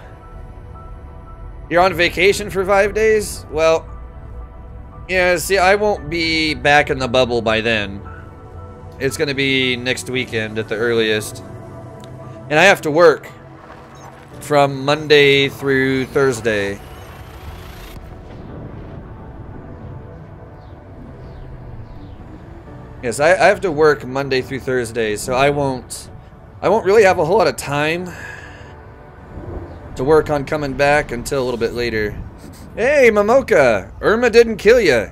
A: You're on vacation for 5 days? Well, yeah, see, I won't be back in the bubble by then. It's going to be next weekend at the earliest. And I have to work from Monday through Thursday. Yes, I have to work Monday through Thursday, so I won't really have a whole lot of time to work on coming back until a little bit later. Hey, Momoka! Irma didn't kill you.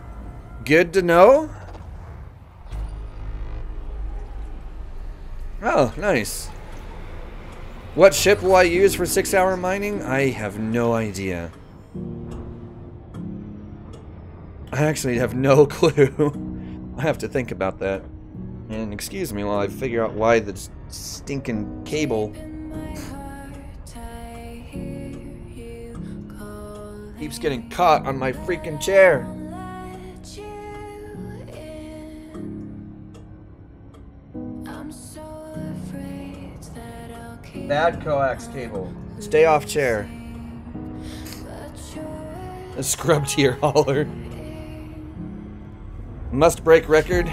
A: Good to know. Oh, nice. What ship will I use for 6-hour mining? I have no idea. I actually have no clue. I have to think about that. And excuse me while I figure out why the stinking cable keeps getting caught on my freaking chair. Bad coax cable. Stay off chair. A scrub tier hauler. Must break record.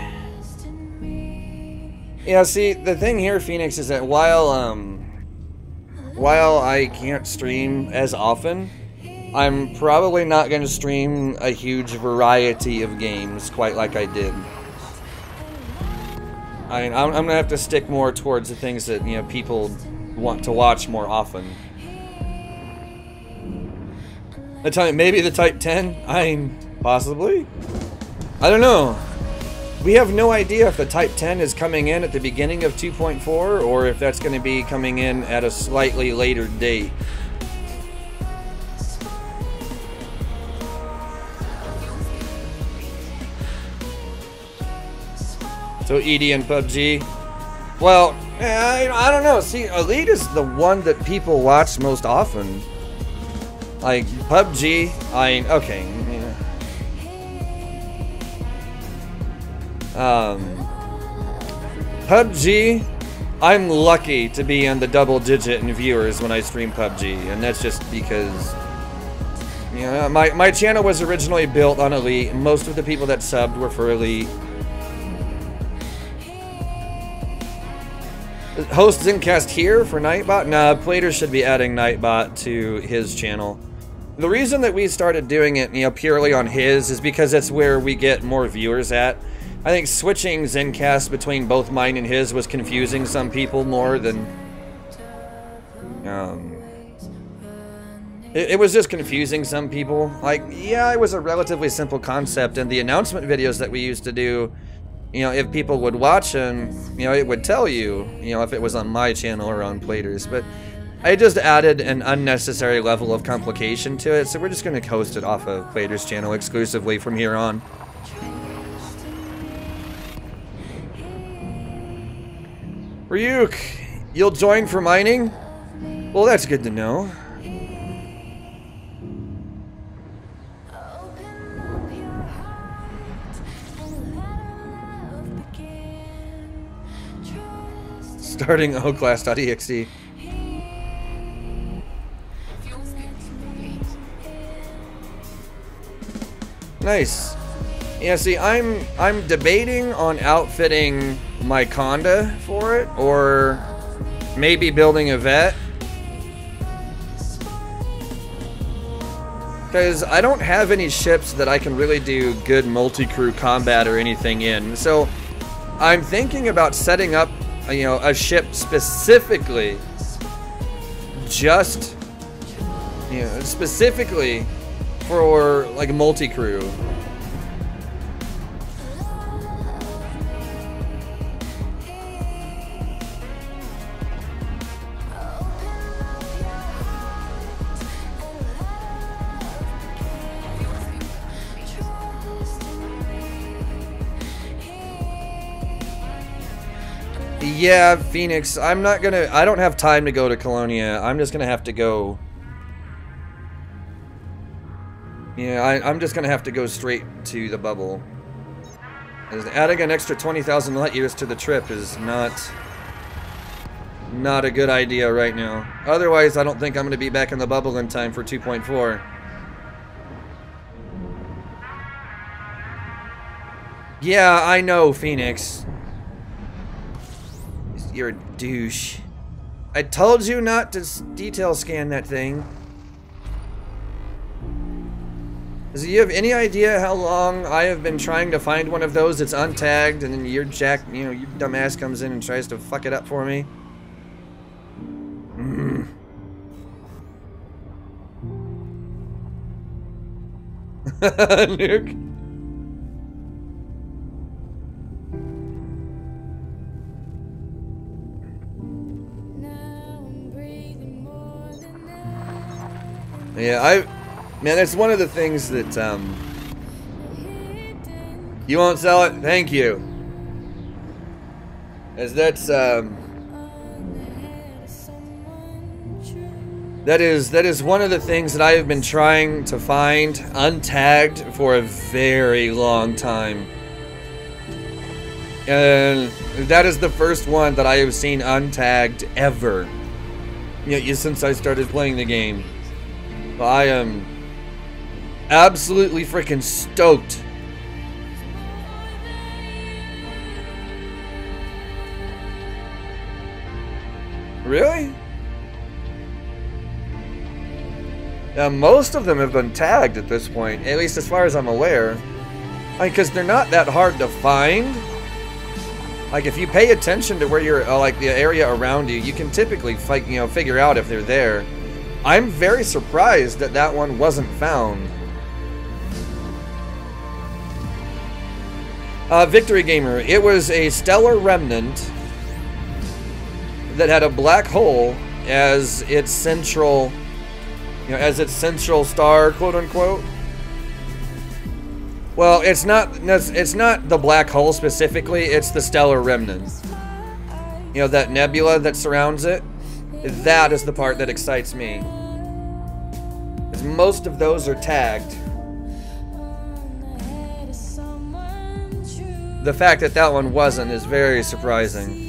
A: Yeah, see, the thing here, Phoenix, is that while I can't stream as often, I'm probably not going to stream a huge variety of games quite like I did. I'm going to have to stick more towards the things that, you know, people want to watch more often. I tell you, maybe the Type 10? Possibly? I don't know. We have no idea if the Type 10 is coming in at the beginning of 2.4 or if that's going to be coming in at a slightly later date. So ED and PUBG. Well, I don't know. See, Elite is the one that people watch most often. Like PUBG, okay. Yeah. PUBG, I'm lucky to be in the double digit in viewers when I stream PUBG, and that's just because, you know, my channel was originally built on Elite, and most of the people that subbed were for Elite. Host Zencast here for Nightbot? Nah, Plater should be adding Nightbot to his channel. The reason that we started doing it, you know, purely on his is because it's where we get more viewers at. I think switching Zencast between both mine and his was confusing some people more than... It was just confusing some people. Like, yeah, it was a relatively simple concept, and the announcement videos that we used to do, you know, if people would watch them, you know, it would tell you, you know, if it was on my channel or on Plater's. But I just added an unnecessary level of complication to it, so we're just going to host it off of Plater's channel exclusively from here on. Ryuk, you'll join for mining? Well, that's good to know. Starting oclass.exe. Nice. Yeah, see, I'm debating on outfitting my Conda for it, or maybe building a vet. Because I don't have any ships that I can really do good multi-crew combat or anything in. So I'm thinking about setting up, you know, a ship specifically just, you know, specifically for like multi-crew. Yeah, Phoenix, I don't have time to go to Colonia. I'm just gonna have to go. Yeah, I'm just gonna have to go straight to the bubble. Adding an extra 20,000 light years to the trip is not a good idea right now. Otherwise, I don't think I'm gonna be back in the bubble in time for 2.4. Yeah, I know, Phoenix. You're a douche. I told you not to detail scan that thing. Do you have any idea how long I have been trying to find one of those that's untagged, and then your dumbass comes in and tries to fuck it up for me? Nuke. Yeah, man, it's one of the things that, you won't sell it? Thank you. As that's, that is one of the things that I have been trying to find untagged for a very long time. And that is the first one that I have seen untagged ever. You know, since I started playing the game. I am absolutely freaking stoked. Really? Yeah, most of them have been tagged at this point, at least as far as I'm aware. Because they're not that hard to find. Like, if you pay attention to where you're, like, the area around you, you can typically, figure out if they're there. I'm very surprised that that one wasn't found. Victory Gamer, it was a stellar remnant that had a black hole as its central, star, quote unquote. Well, it's not the black hole specifically, it's the stellar remnant. you know, that nebula that surrounds it, that is the part that excites me. Because most of those are tagged. The fact that that one wasn't is very surprising.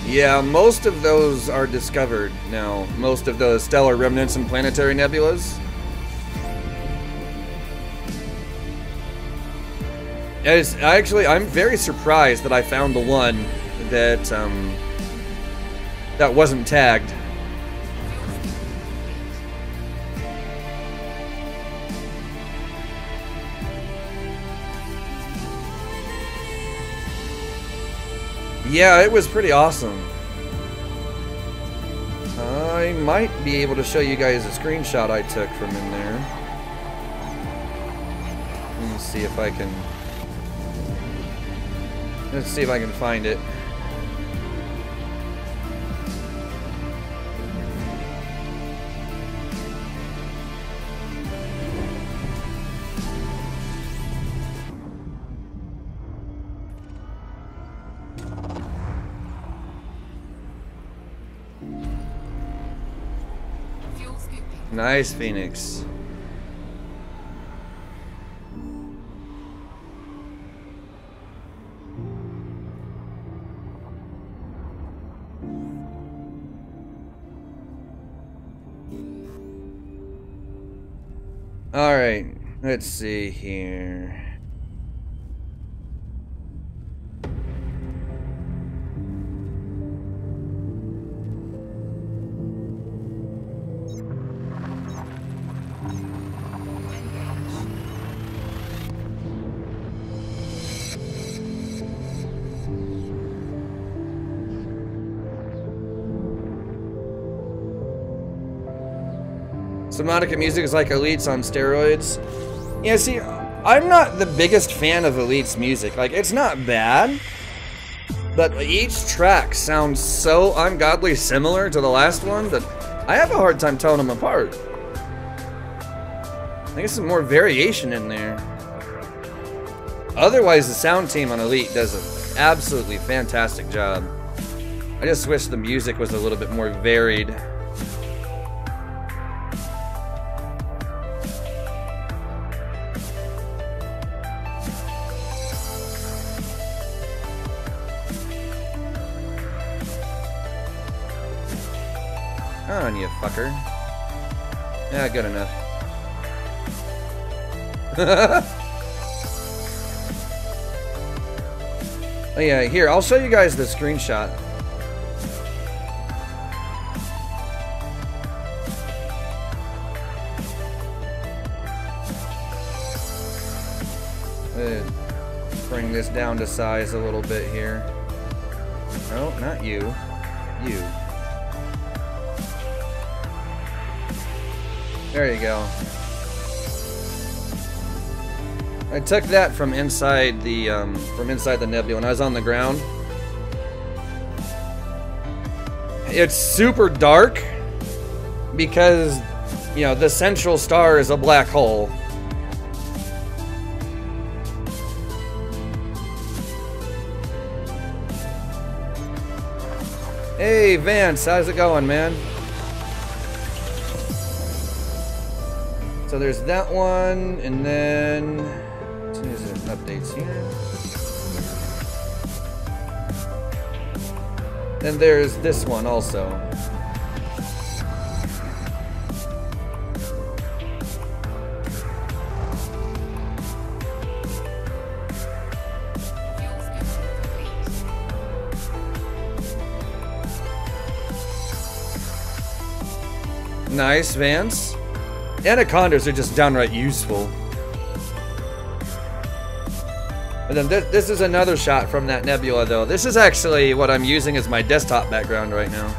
A: Yeah, most of those are discovered now. Most of the stellar remnants and planetary nebulas. I'm very surprised that I found the one that that wasn't tagged. Yeah, it was pretty awesome. I might be able to show you guys a screenshot I took from in there. Let me see if I can... Let's see if I can find it.
B: Fuel scooping.
A: Nice, Phoenix. All right, let's see here. Subnautica music is like Elite's on steroids. Yeah, see, I'm not the biggest fan of Elite's music. Like, it's not bad, but each track sounds so ungodly similar to the last one that I have a hard time telling them apart. I think there's some more variation in there. Otherwise, the sound team on Elite does an absolutely fantastic job. I just wish the music was a little bit more varied. On you fucker. Yeah, good enough. Oh yeah, here, I'll show you guys the screenshot. Bring this down to size a little bit here. No, not you. You. There you go. I took that from inside the nebula when I was on the ground. It's super dark because, you know, the central star is a black hole. Hey Vance, how's it going, man? So there's that one, and then there's updates here. Then there's this one also. Nice, Vance. Anacondas are just downright useful. And then this is another shot from that nebula, though. This is actually what I'm using as my desktop background right now.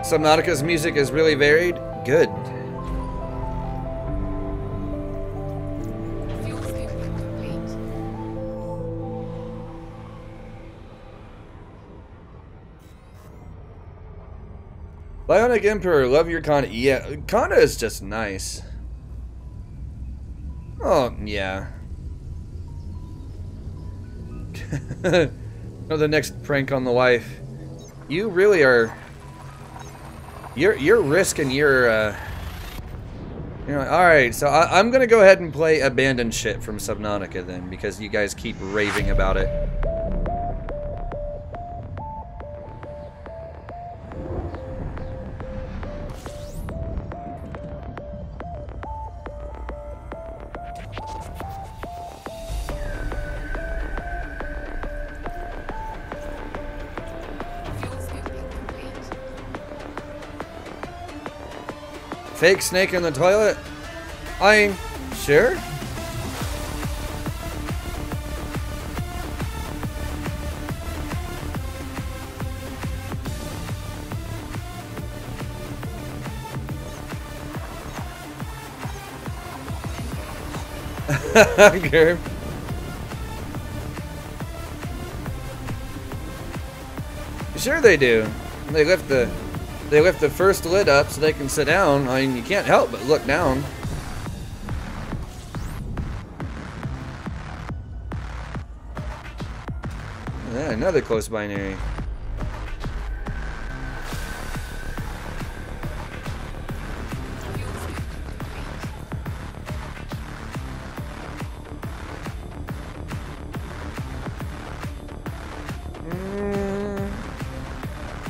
A: Subnautica's music is really varied. Good.
B: Fuel scooping complete.
A: Bionic Emperor, love your Kanda. Yeah, Kanda is just nice. Oh, yeah. Oh, the next prank on the wife. You really are... You're risking your, You know, alright, so I'm gonna go ahead and play Abandoned Ship from Subnautica then, because you guys keep raving about it.
B: Fuel scooping complete.
A: Fake snake in the toilet? I'm sure. Okay. Sure they do. They lift the first lid up so they can sit down. I mean, you can't help but look down. Yeah, another close binary.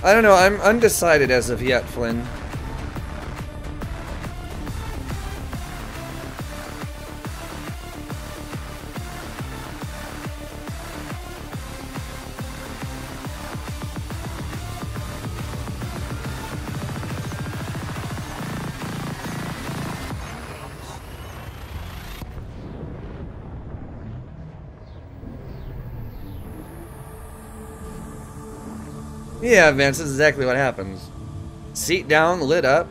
A: I don't know, I'm undecided as of yet, Flynn. Yeah, Vance, this is exactly what happens. Seat down, lid up.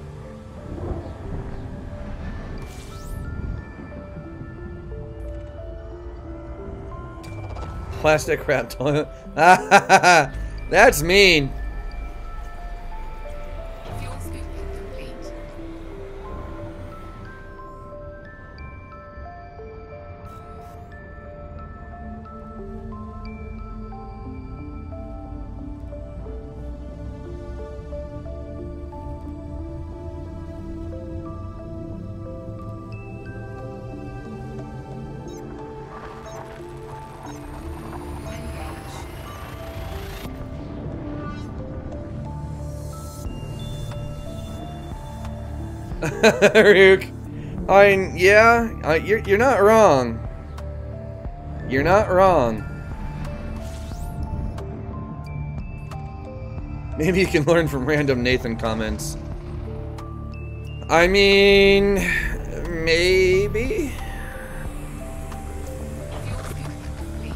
A: Plastic wrap toilet. That's mean.
B: Fuel scooping complete.
A: Rook. I mean, yeah, you're not wrong. You're not wrong. Maybe you can learn from random Nathan comments. I mean, maybe.
B: Fuel scooping complete.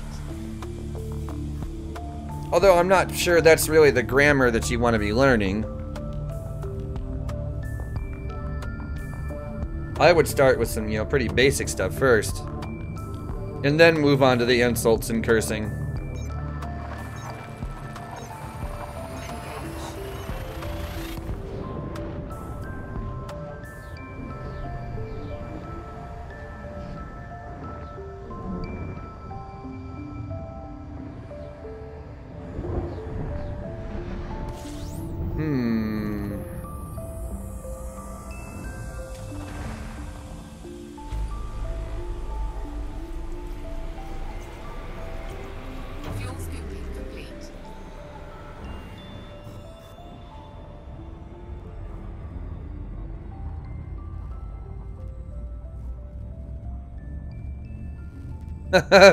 A: Although I'm not sure that's really the grammar that you want to be learning. I would start with some, pretty basic stuff first. And then move on to the insults and cursing.
B: Fuel scooping complete.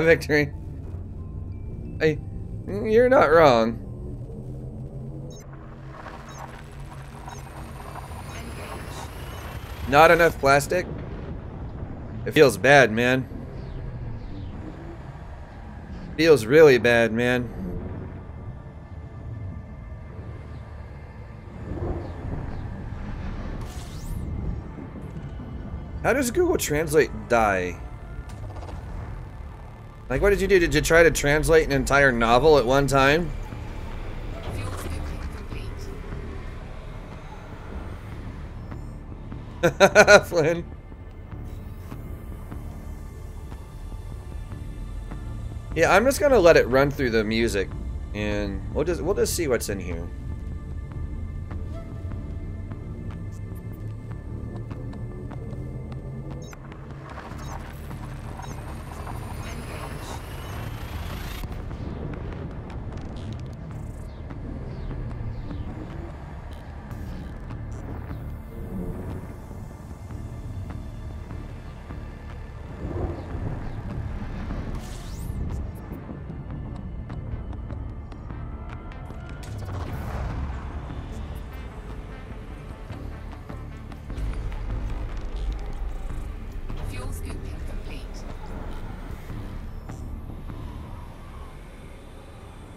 A: Victory. Hey, you're not wrong. Not enough plastic? It feels bad, man. Feels really bad, man. How does Google Translate die? Like, what did you do? Did you try to translate an entire novel at one time?
B: Fuel scooping complete.
A: Flynn. Yeah, I'm just gonna let it run through the music, and we'll just see what's in here.
B: Fuel scooping complete.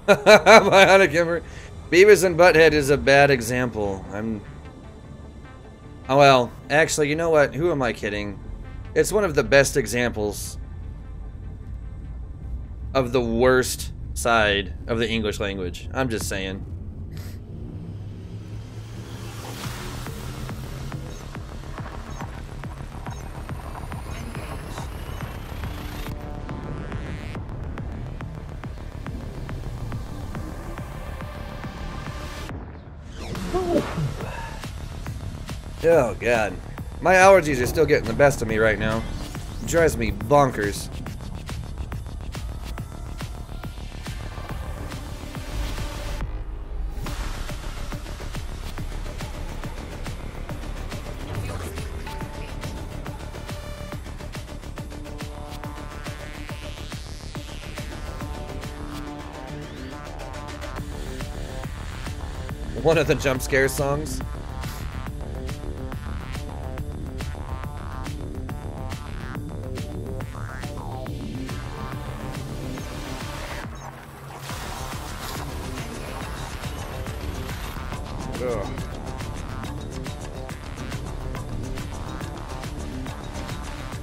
A: Bionic Emperor. Beavis and Butthead is a bad example. Oh, well, actually, you know what? Who am I kidding? It's one of the best examples of the worst side of the English language. I'm just saying. Oh, God. My allergies are still getting the best of me right now. It drives me bonkers. One of the jump scare songs. Ugh.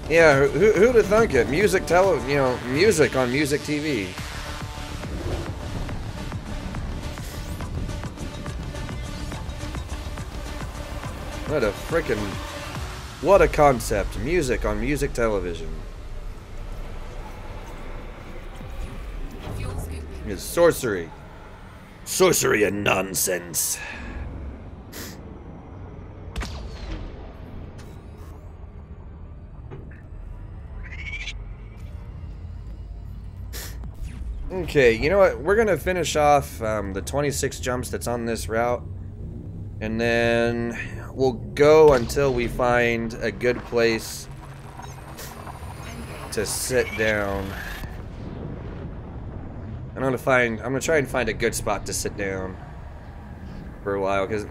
A: Yeah, who'd have thunk it? Music music on music TV. What a concept. Music on music television.
B: Fuel scooping.
A: It's sorcery. Sorcery and nonsense. Okay, you know what? We're gonna finish off the 26 jumps that's on this route, and then we'll go until we find a good place to sit down. I'm gonna try and find a good spot to sit down for a while, because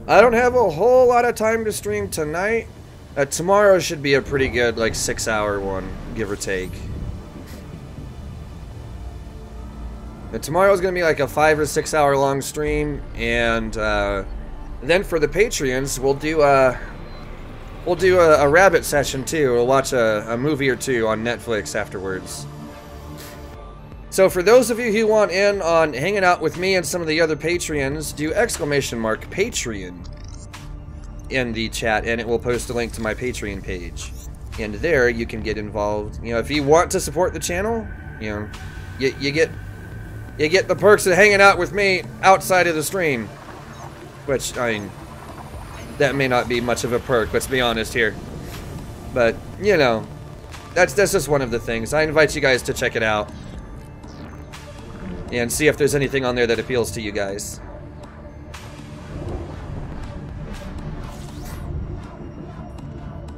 A: I don't have a whole lot of time to stream tonight. Tomorrow should be a pretty good, like, 6-hour one, give or take. And tomorrow's gonna be like a 5 or 6 hour long stream, and then for the Patreons, we'll do a rabbit session too. We'll watch a movie or two on Netflix afterwards. So for those of you who want in on hanging out with me and some of the other Patreons, do ! Patreon in the chat, and it will post a link to my Patreon page. And there you can get involved. You know, if you want to support the channel, you know, you get the perks of hanging out with me outside of the stream. Which, I mean, that may not be much of a perk, let's be honest here. But, you know, that's just one of the things. I invite you guys to check it out. And see if there's anything on there that appeals to you guys.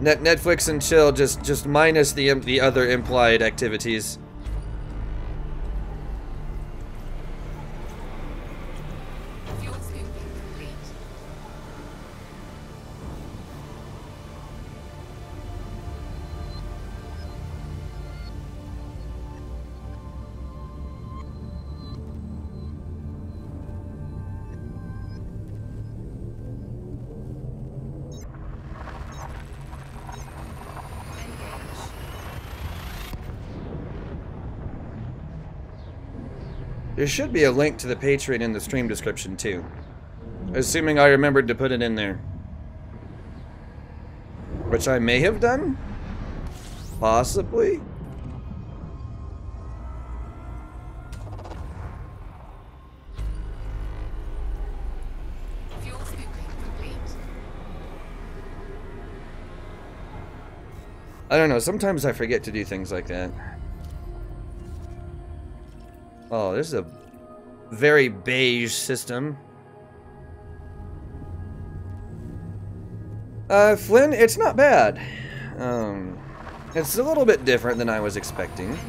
A: Netflix and chill, just minus the other implied activities.
B: Fuel scooping complete.
A: There should be a link to the Patreon in the stream description too. Assuming I remembered to put it in there. Which I may have done? Possibly?
B: Fuel scooping complete.
A: I don't know, sometimes I forget to do things like that. Oh, this is a very beige system. Flynn, it's not bad. It's a little bit different than I was expecting.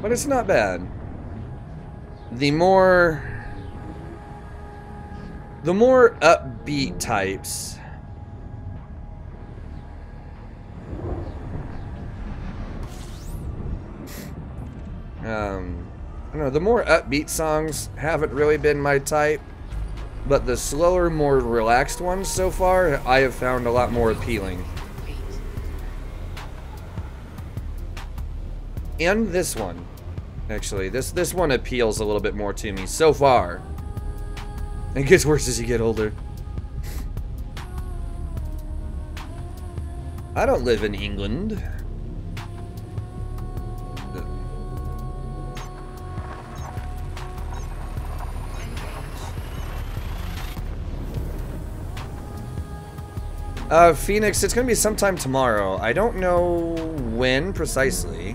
A: But it's not bad. The more upbeat types. I don't know, the more upbeat songs haven't really been my type. But the slower, more relaxed ones so far, I have found a lot more appealing. And this one. Actually, this one appeals a little bit more to me so far. It gets worse as you get older. I don't live in England. Phoenix, it's gonna be sometime tomorrow. I don't know when precisely.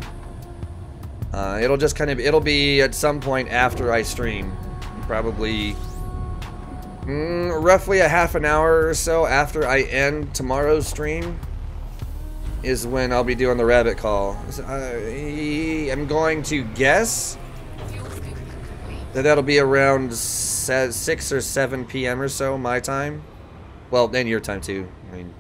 A: It'll just kind of, it'll be at some point after I stream. Probably, roughly a half an hour or so after I end tomorrow's stream is when I'll be doing the rabbit call. I'm going to guess that that'll be around 6 or 7 p.m. or so, my time. Well, then your time too. I mean,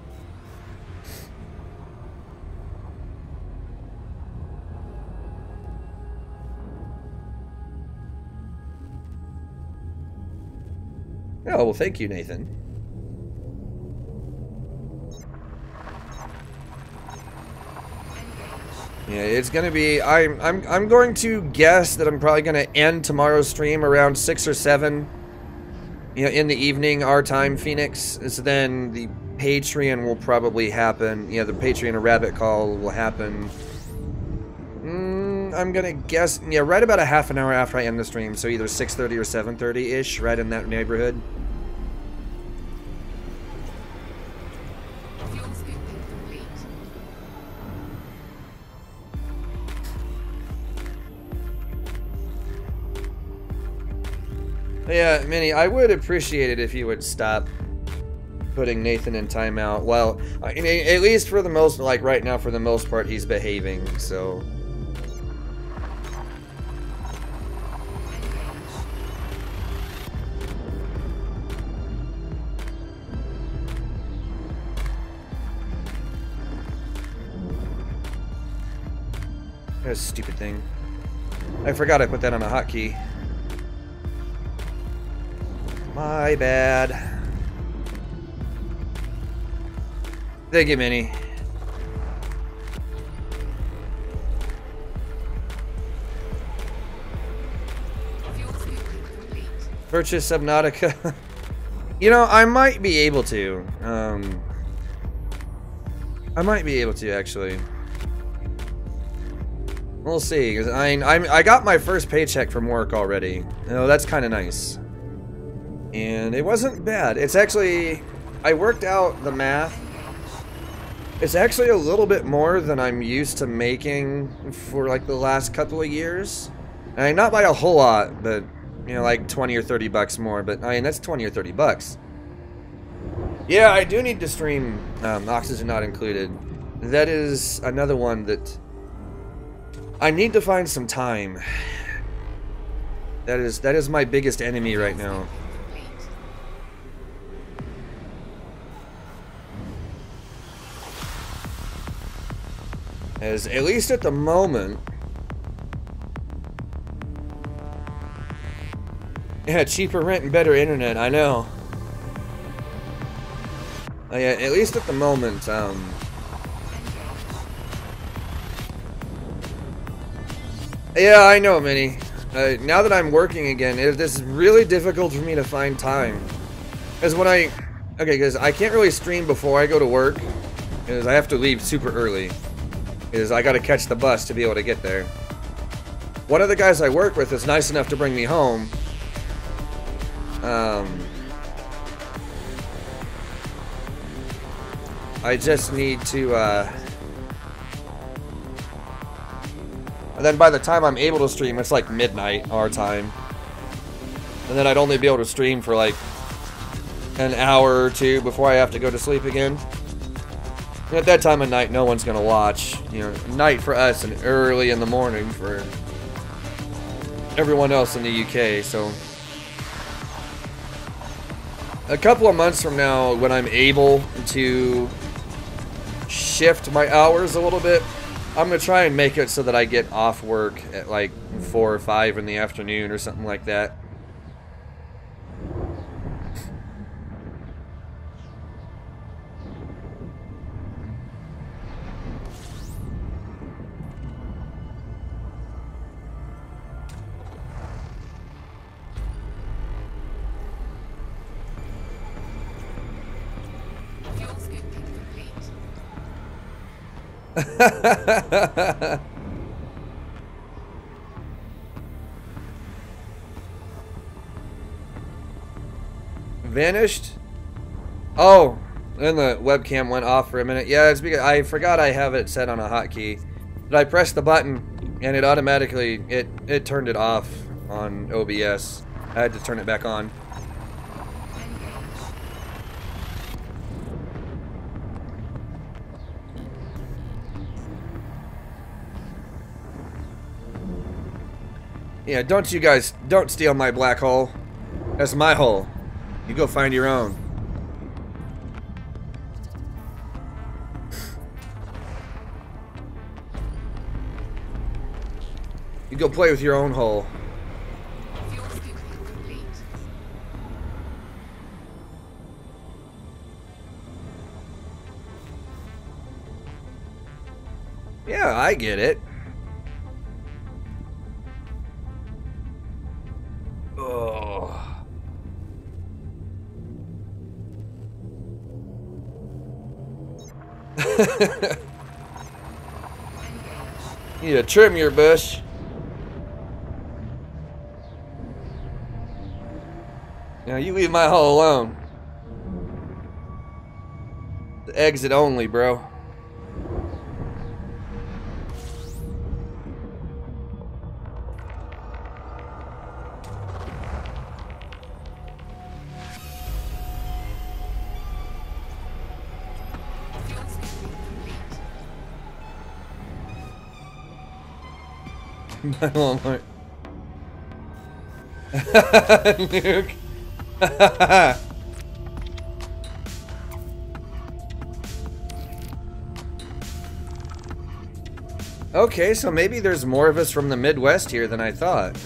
A: oh, well, thank you, Nathan. Yeah, it's gonna be. I'm going to guess that I'm probably gonna end tomorrow's stream around 6 or 7. You know, in the evening, our time, Phoenix. So then the Patreon will probably happen. You know, the Patreon rabbit call will happen. I'm gonna guess, yeah, right about a half an hour after I end the stream. So either 6:30 or 7:30-ish, right in that neighborhood.
B: Fuel scooping complete.
A: Yeah, Minnie, I would appreciate it if you would stop putting Nathan in timeout. Well, at least for the most, like right now, for the most part, he's behaving, so. That's a stupid thing. I forgot I put that on a hotkey. My bad. Thank you, Minnie.
B: Fuel scooping complete.
A: Purchase Subnautica. You know, I might be able to. I might be able to, actually. We'll see. 'Cause I got my first paycheck from work already. You know, that's kind of nice. And it wasn't bad. It's actually, I worked out the math. It's actually a little bit more than I'm used to making for like the last couple of years. I mean, not by a whole lot, but you know, like 20 or 30 bucks more. But I mean, that's 20 or 30 bucks. Yeah, I do need to stream Oxygen Not Included. That is another one that I need to find some time. That is my biggest enemy right now. As at least at the moment. Yeah, cheaper rent and better internet, I know. Yeah, at least at the moment, Yeah, I know, Minnie. Now that I'm working again, this is really difficult for me to find time. Because when okay, because I can't really stream before I go to work, because I have to leave super early. Because I got to catch the bus to be able to get there. One of the guys I work with is nice enough to bring me home. I just need to, and then by the time I'm able to stream, it's like midnight our time. And then I'd only be able to stream for like an hour or two before I have to go to sleep again. And at that time of night, no one's gonna watch. You know, night for us and early in the morning for everyone else in the UK, so. A couple of months from now, when I'm able to shift my hours a little bit, I'm gonna try and make it so that I get off work at like 4 or 5 in the afternoon or something like that.
B: Fuel scooping complete.
A: Vanished? Oh, then the webcam went off for a minute. Yeah, it's because I forgot I have it set on a hotkey. But I pressed the button and it automatically it turned it off on OBS. I had to turn it back on. Yeah, don't steal my black hole. That's my hole. You go find your own. You go play with your own hole.
B: Fuel scooping complete.
A: Yeah, I get it. Oh. You need to trim your bush. Now you leave my hole alone. The exit only, bro.
B: Fuel scooping complete.
A: My Walmart. Nuke. Okay, so maybe there's more of us from the Midwest here than I thought.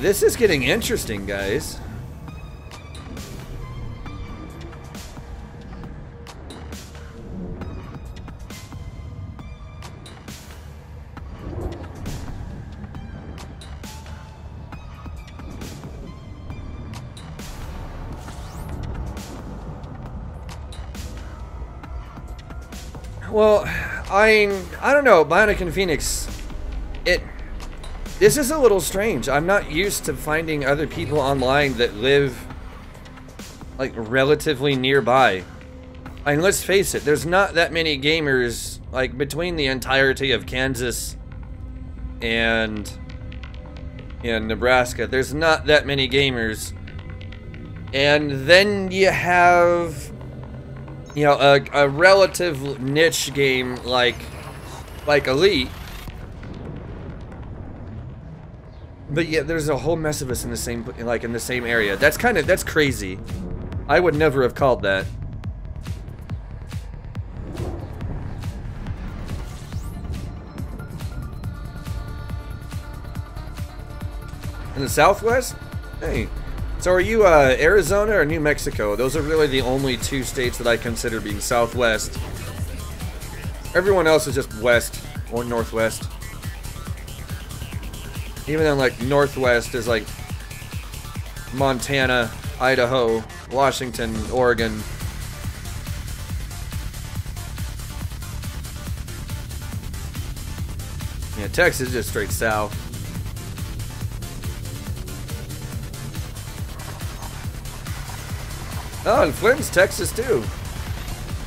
A: This is getting interesting, guys. Well, I don't know, Bionic and Phoenix, this is a little strange. I'm not used to finding other people online that live, like, relatively nearby. I mean, let's face it, there's not that many gamers, like, between the entirety of Kansas and Nebraska, there's not that many gamers. And then you have, you know, a relative niche game like Elite. But yeah, there's a whole mess of us in the same, like, in the same area. That's crazy. I would never have called that. In the Southwest? Hey. So are you Arizona or New Mexico? Those are really the only two states that I consider being Southwest. Everyone else is just west or northwest. Even though like northwest is like Montana, Idaho, Washington, Oregon. Yeah, Texas is just straight south. Oh, and Flint's Texas too.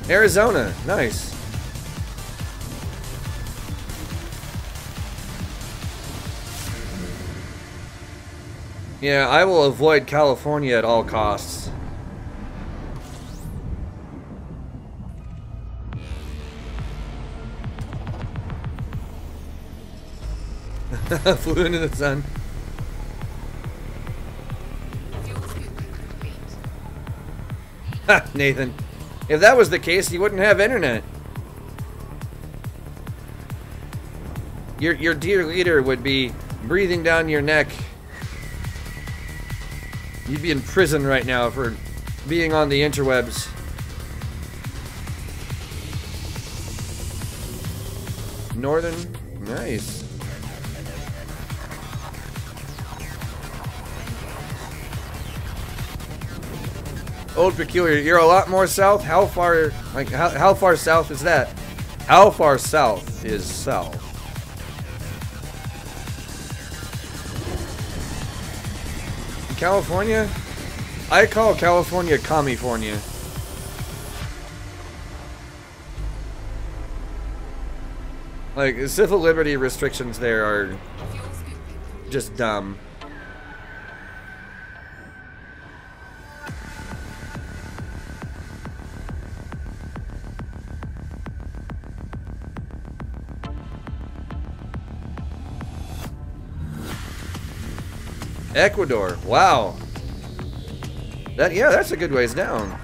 A: Arizona, nice. Yeah, I will avoid California at all costs. Flew into the sun.
B: Fuel scoop complete.
A: Ha, Nathan. If that was the case, you wouldn't have internet. Your dear leader would be breathing down your neck. You'd be in prison right now for being on the interwebs. Northern, nice. Old Peculiar, you're a lot more south. How far, like, how far south is that? How far south is south? California? I call California California. Like, the civil liberty restrictions there are
B: Fuel scoop complete.
A: just dumb. Ecuador, wow. Yeah, that's a good ways down.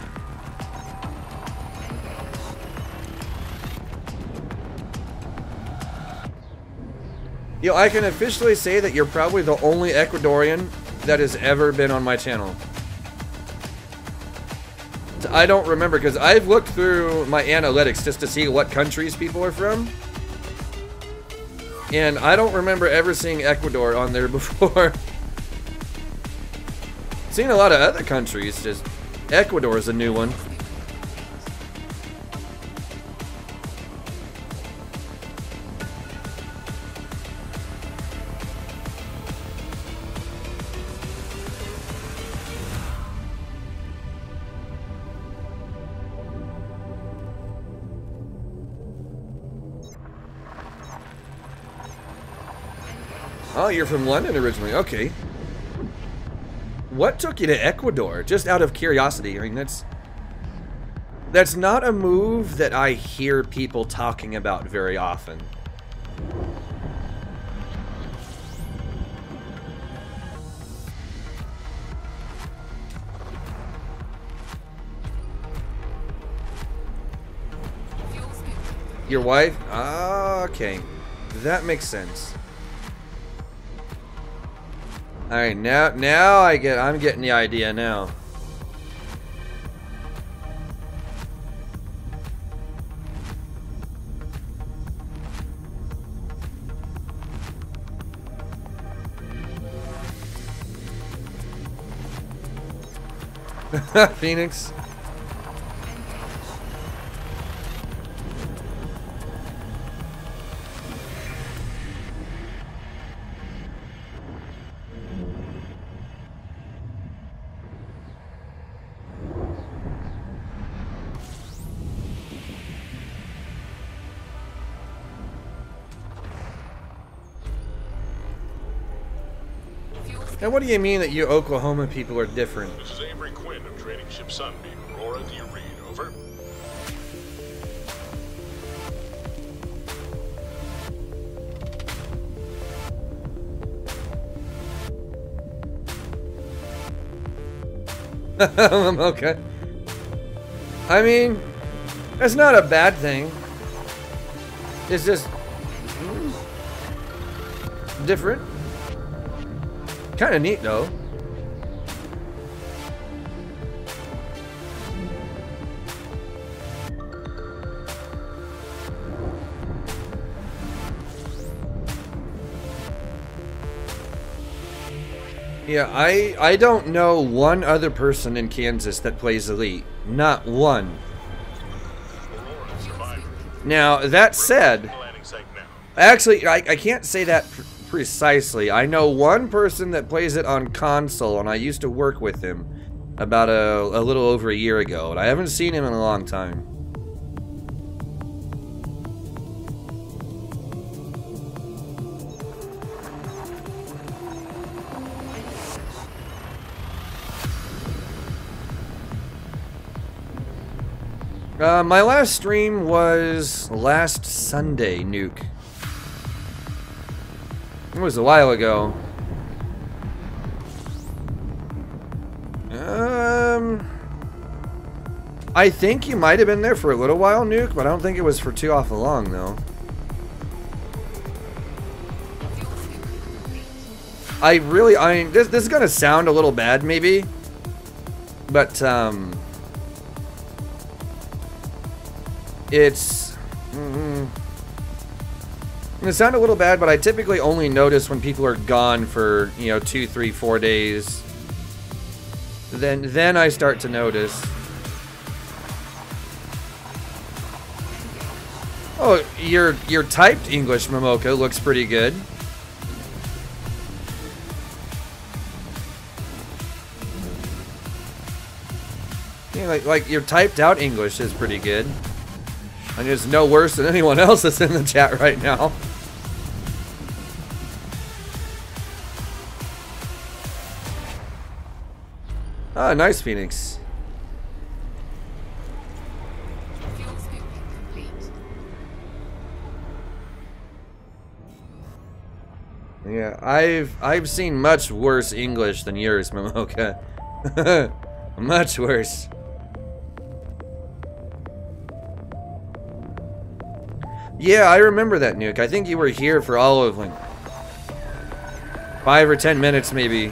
A: Yo, I can officially say that you're probably the only Ecuadorian that has ever been on my channel. I don't remember, because I've looked through my analytics just to see what countries people are from. And I don't remember ever seeing Ecuador on there before. Seen a lot of other countries, just Ecuador is a new one. Oh, you're from London originally, okay. What took you to Ecuador? Just out of curiosity. I mean, that's not a move that I hear people talking about very often.
B: Fuel scoop complete.
A: Your wife? Ah, okay. That makes sense. Alright, now I'm getting the idea now. Phoenix. Now, what do you mean that you Oklahoma people are different?
D: This is Avery Quinn of Trading Ship Sunbeam. Aurora, do you read? Over.
A: Okay. I mean, that's not a bad thing. It's just different. Kind of neat, though. Yeah, I don't know one other person in Kansas that plays Elite. Not one.
D: Aurora survivor.
A: Now, that said,
D: Landing site now.
A: actually, I can't say that precisely. I know one person that plays it on console, and I used to work with him about a little over a year ago, and I haven't seen him in a long time. My last stream was last Sunday, Nuke. It was a while ago. I think you might have been there for a little while, Nuke, but I don't think it was for too awful long, though. I mean, this is gonna sound a little bad, maybe, but, it's gonna sound a little bad, but I typically only notice when people are gone for, you know, 2, 3, 4 days. Then I start to notice. Oh, your typed English, Momoka, looks pretty good. Yeah, like your typed out English is pretty good. And it's no worse than anyone else that's in the chat right now. Ah, nice, Phoenix.
B: Fuel scooping complete.
A: Yeah, I've seen much worse English than yours, Momoka. Much worse. Yeah, I remember that, Nuke. I think you were here for all of like 5 or 10 minutes, maybe.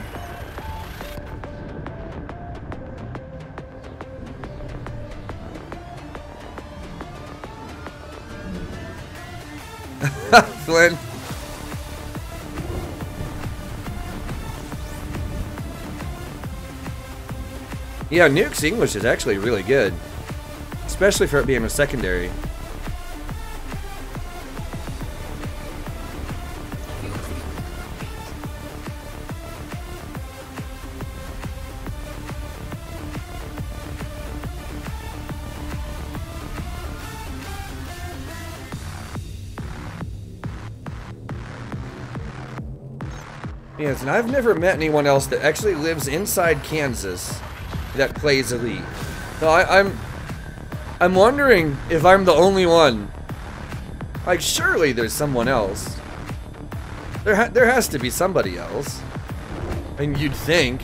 A: Flynn. Yeah, Nuke's English is actually really good, especially for it being a secondary. Yes, and I've never met anyone else that actually lives inside Kansas that plays Elite. So I'm wondering if I'm the only one. Like, surely there's someone else. There has to be somebody else. And you'd think.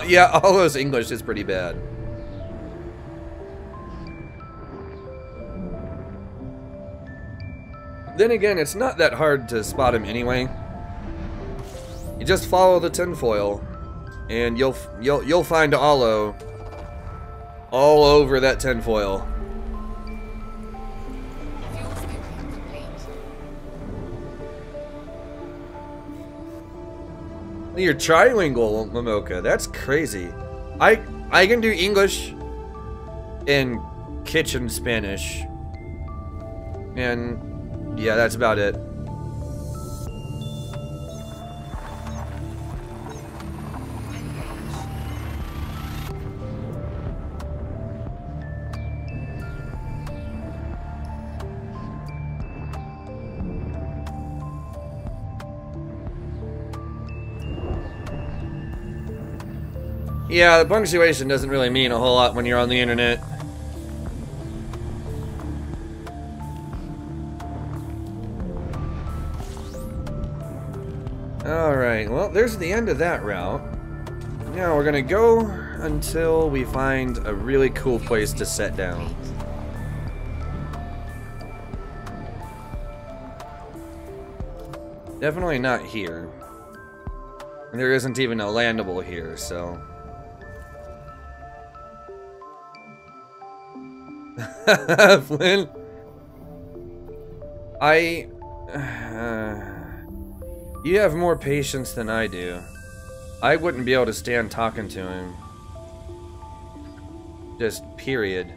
A: Yeah, all those English is pretty bad. Then again, it's not that hard to spot him anyway. You just follow the tinfoil, and you'll find Olo all over that tinfoil.
B: Fuel scooping complete.
A: You're trilingual, Momoka. That's crazy. I can do English and kitchen Spanish. And yeah, that's about it. Yeah, the punctuation doesn't really mean a whole lot when you're on the internet. Alright, well, there's the end of that route. Now we're gonna go until we find a really cool place to set down. Definitely not here. And there isn't even a landable here, so... Flynn? You have more patience than I do. I wouldn't be able to stand talking to him. Just period.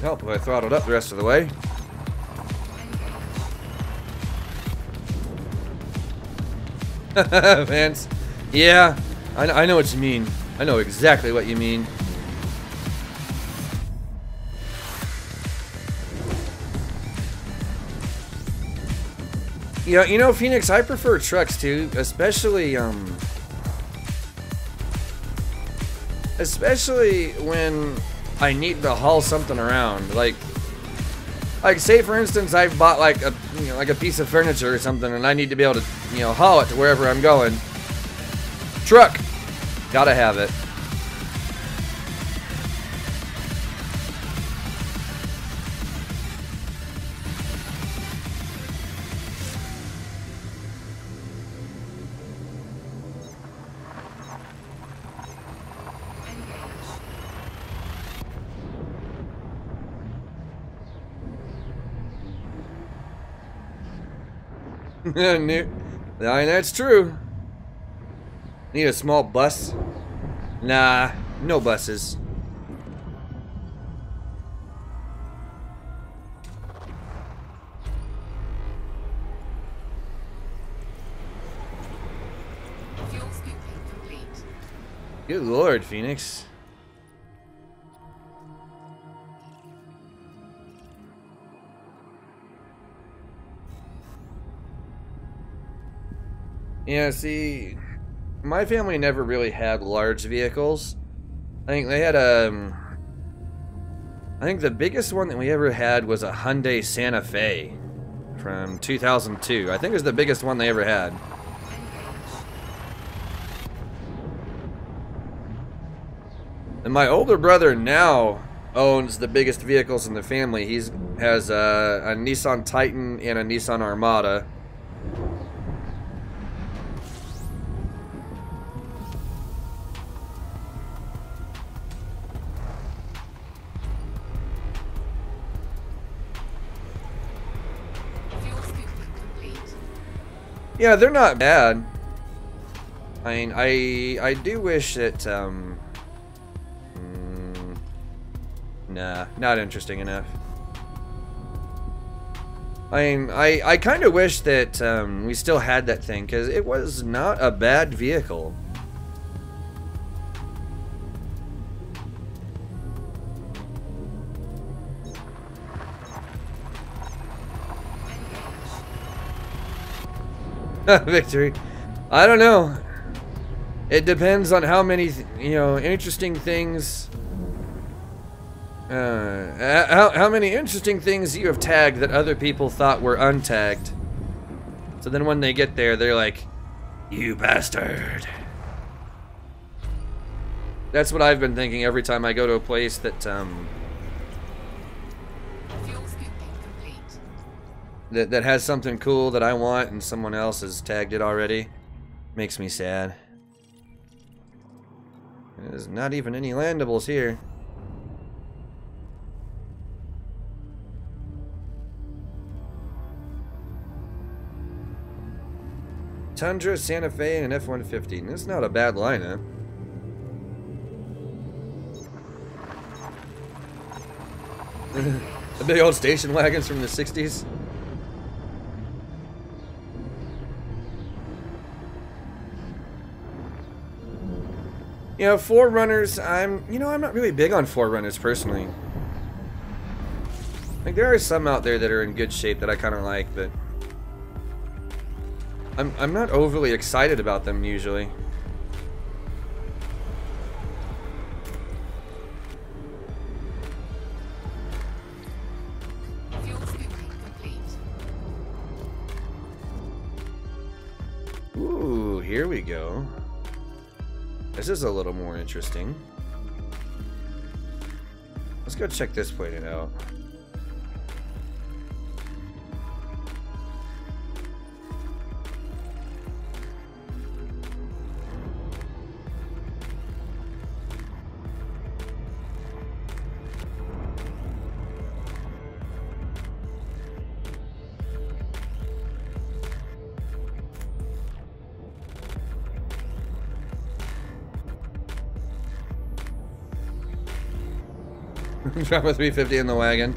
A: Help if I throttled up the rest of the way. Vance. Yeah, I know what you mean. I know exactly what you mean. Yeah, you know, Phoenix, I prefer trucks too, especially when I need to haul something around. Like say for instance I've bought like a like a piece of furniture or something and I need to be able to, haul it to wherever I'm going. Truck. Gotta have it. That's true. Need a small bus? Nah, no buses.
B: Fuel scooping complete.
A: Good lord, Phoenix. Yeah, see, my family never really had large vehicles. I think they had I think the biggest one that we ever had was a Hyundai Santa Fe from 2002. I think it was the biggest one they ever had. And my older brother now owns the biggest vehicles in the family. He has a Nissan Titan and a Nissan Armada. Yeah, they're not bad. I mean, I do wish that, nah, not interesting enough. I mean, I kind of wish that, we still had that thing, because it was not a bad vehicle. Victory. I don't know. It depends on how many, interesting things. How many interesting things you have tagged that other people thought were untagged. So then when they get there, they're like, "You bastard." That's what I've been thinking every time I go to a place that that has something cool that I want and someone else has tagged it already. Makes me sad. There's not even any landables here. Tundra, Santa Fe, and an F-150. That's not a bad lineup. big old station wagons from the 60s. You know, Forerunners, I'm not really big on Forerunners personally. Like, there are some out there that are in good shape that I kind of like, but I'm not overly excited about them usually.
B: Fuel scooping complete.
A: Ooh, here we go. This is a little more interesting. Let's go check this planet out. Drop a 350 in the wagon.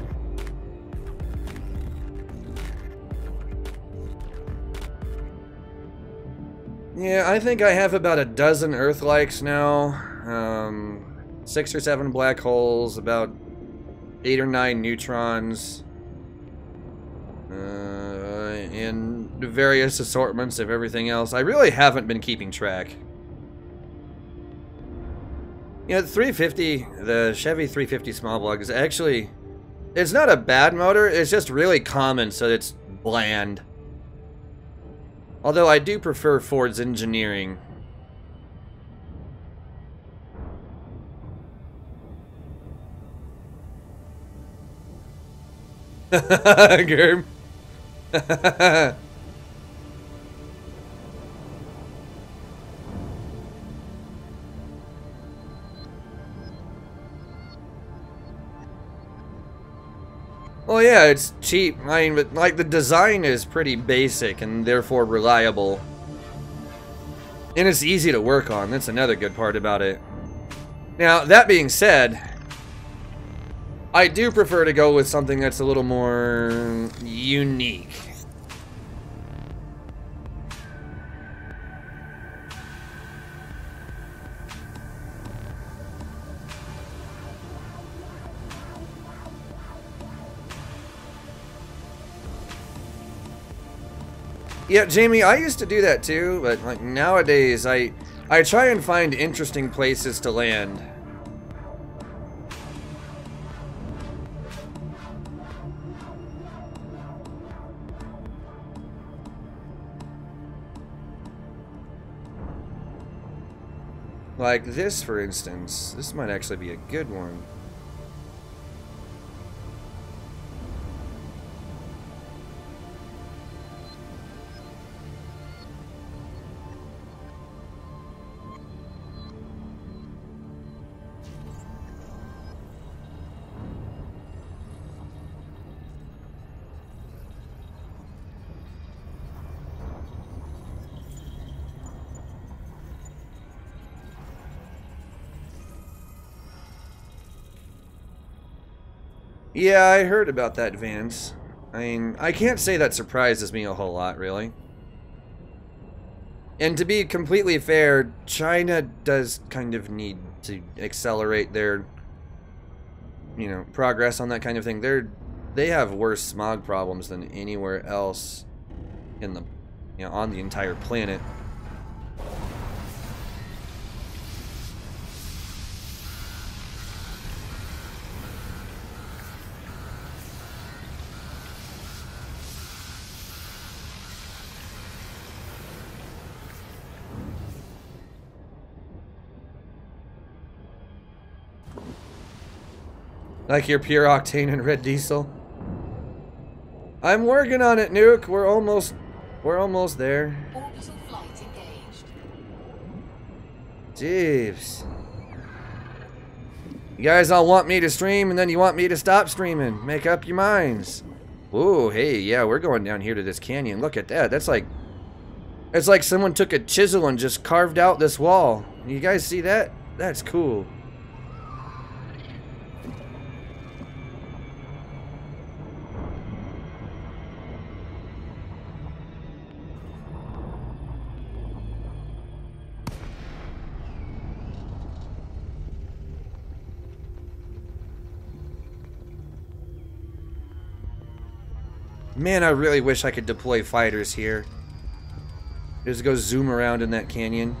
A: Yeah, I think I have about a dozen Earth-likes now. 6 or 7 black holes, about 8 or 9 neutrons. And various assortments of everything else. I really haven't been keeping track. You know, the 350, the Chevy 350 small block is actually, it's not a bad motor, it's just really common, so it's bland. Although I do prefer Ford's engineering. Gerb. Well, yeah, it's cheap. I mean, but like the design is pretty basic and therefore reliable. And it's easy to work on. That's another good part about it. Now, that being said, I do prefer to go with something that's a little more unique. Yeah, Jamie, I used to do that too, but like nowadays I try and find interesting places to land. Like this, for instance. This might actually be a good one. Yeah, I heard about that, Vance. I mean, I can't say that surprises me a whole lot, really. And to be completely fair, China does kind of need to accelerate their, you know, progress on that kind of thing. They have worse smog problems than anywhere else in the, you know, on the entire planet. Like your pure octane and red diesel. I'm working on it, Nuke. We're almost there.
B: Orbital flight engaged.
A: Jeeves. You guys all want me to stream and then you want me to stop streaming. Make up your minds. Ooh, hey, yeah, we're going down here to this canyon. Look at that. That's like, it's like someone took a chisel and just carved out this wall. You guys see that? That's cool. Man, I really wish I could deploy fighters here. Just go zoom around in that canyon.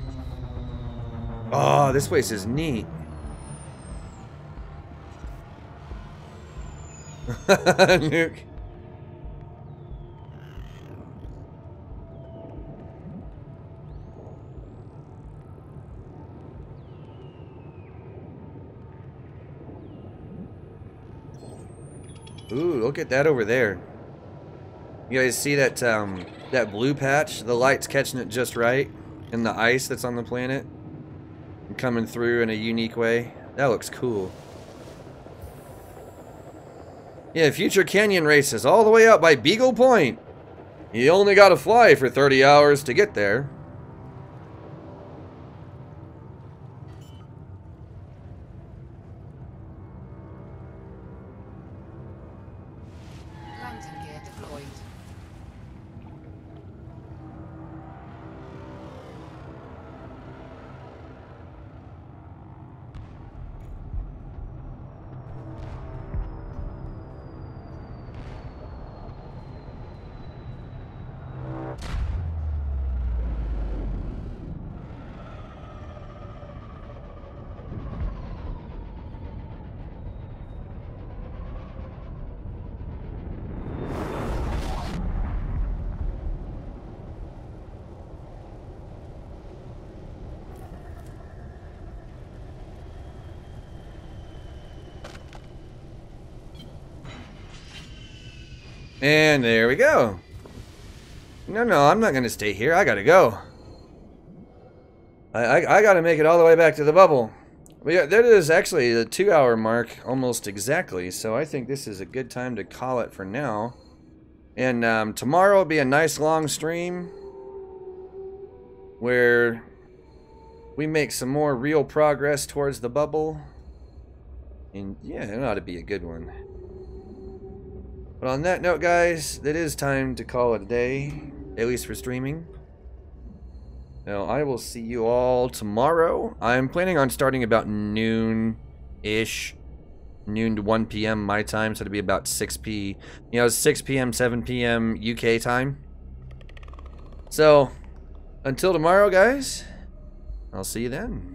A: Oh, this place is neat. Nuke. Ooh, look at that over there. You guys see that that blue patch? The light's catching it just right, and the ice that's on the planet and coming through in a unique way. That looks cool. Yeah, future canyon races all the way out by Beagle Point. You only got to fly for 30 hours to get there.
B: Landing gear deployed.
A: And there we go. No, I'm not going to stay here. I got to go. I got to make it all the way back to the bubble. But yeah, that is actually the 2-hour mark almost exactly. So I think this is a good time to call it for now. And tomorrow will be a nice long stream where we make some more real progress towards the bubble. And yeah, it ought to be a good one. But on that note, guys, it is time to call it a day, at least for streaming. Now, I will see you all tomorrow. I'm planning on starting about noon-ish, noon to 1 p.m. my time, so it'll be about 6 p.m., 7 p.m. UK time. So, until tomorrow, guys, I'll see you then.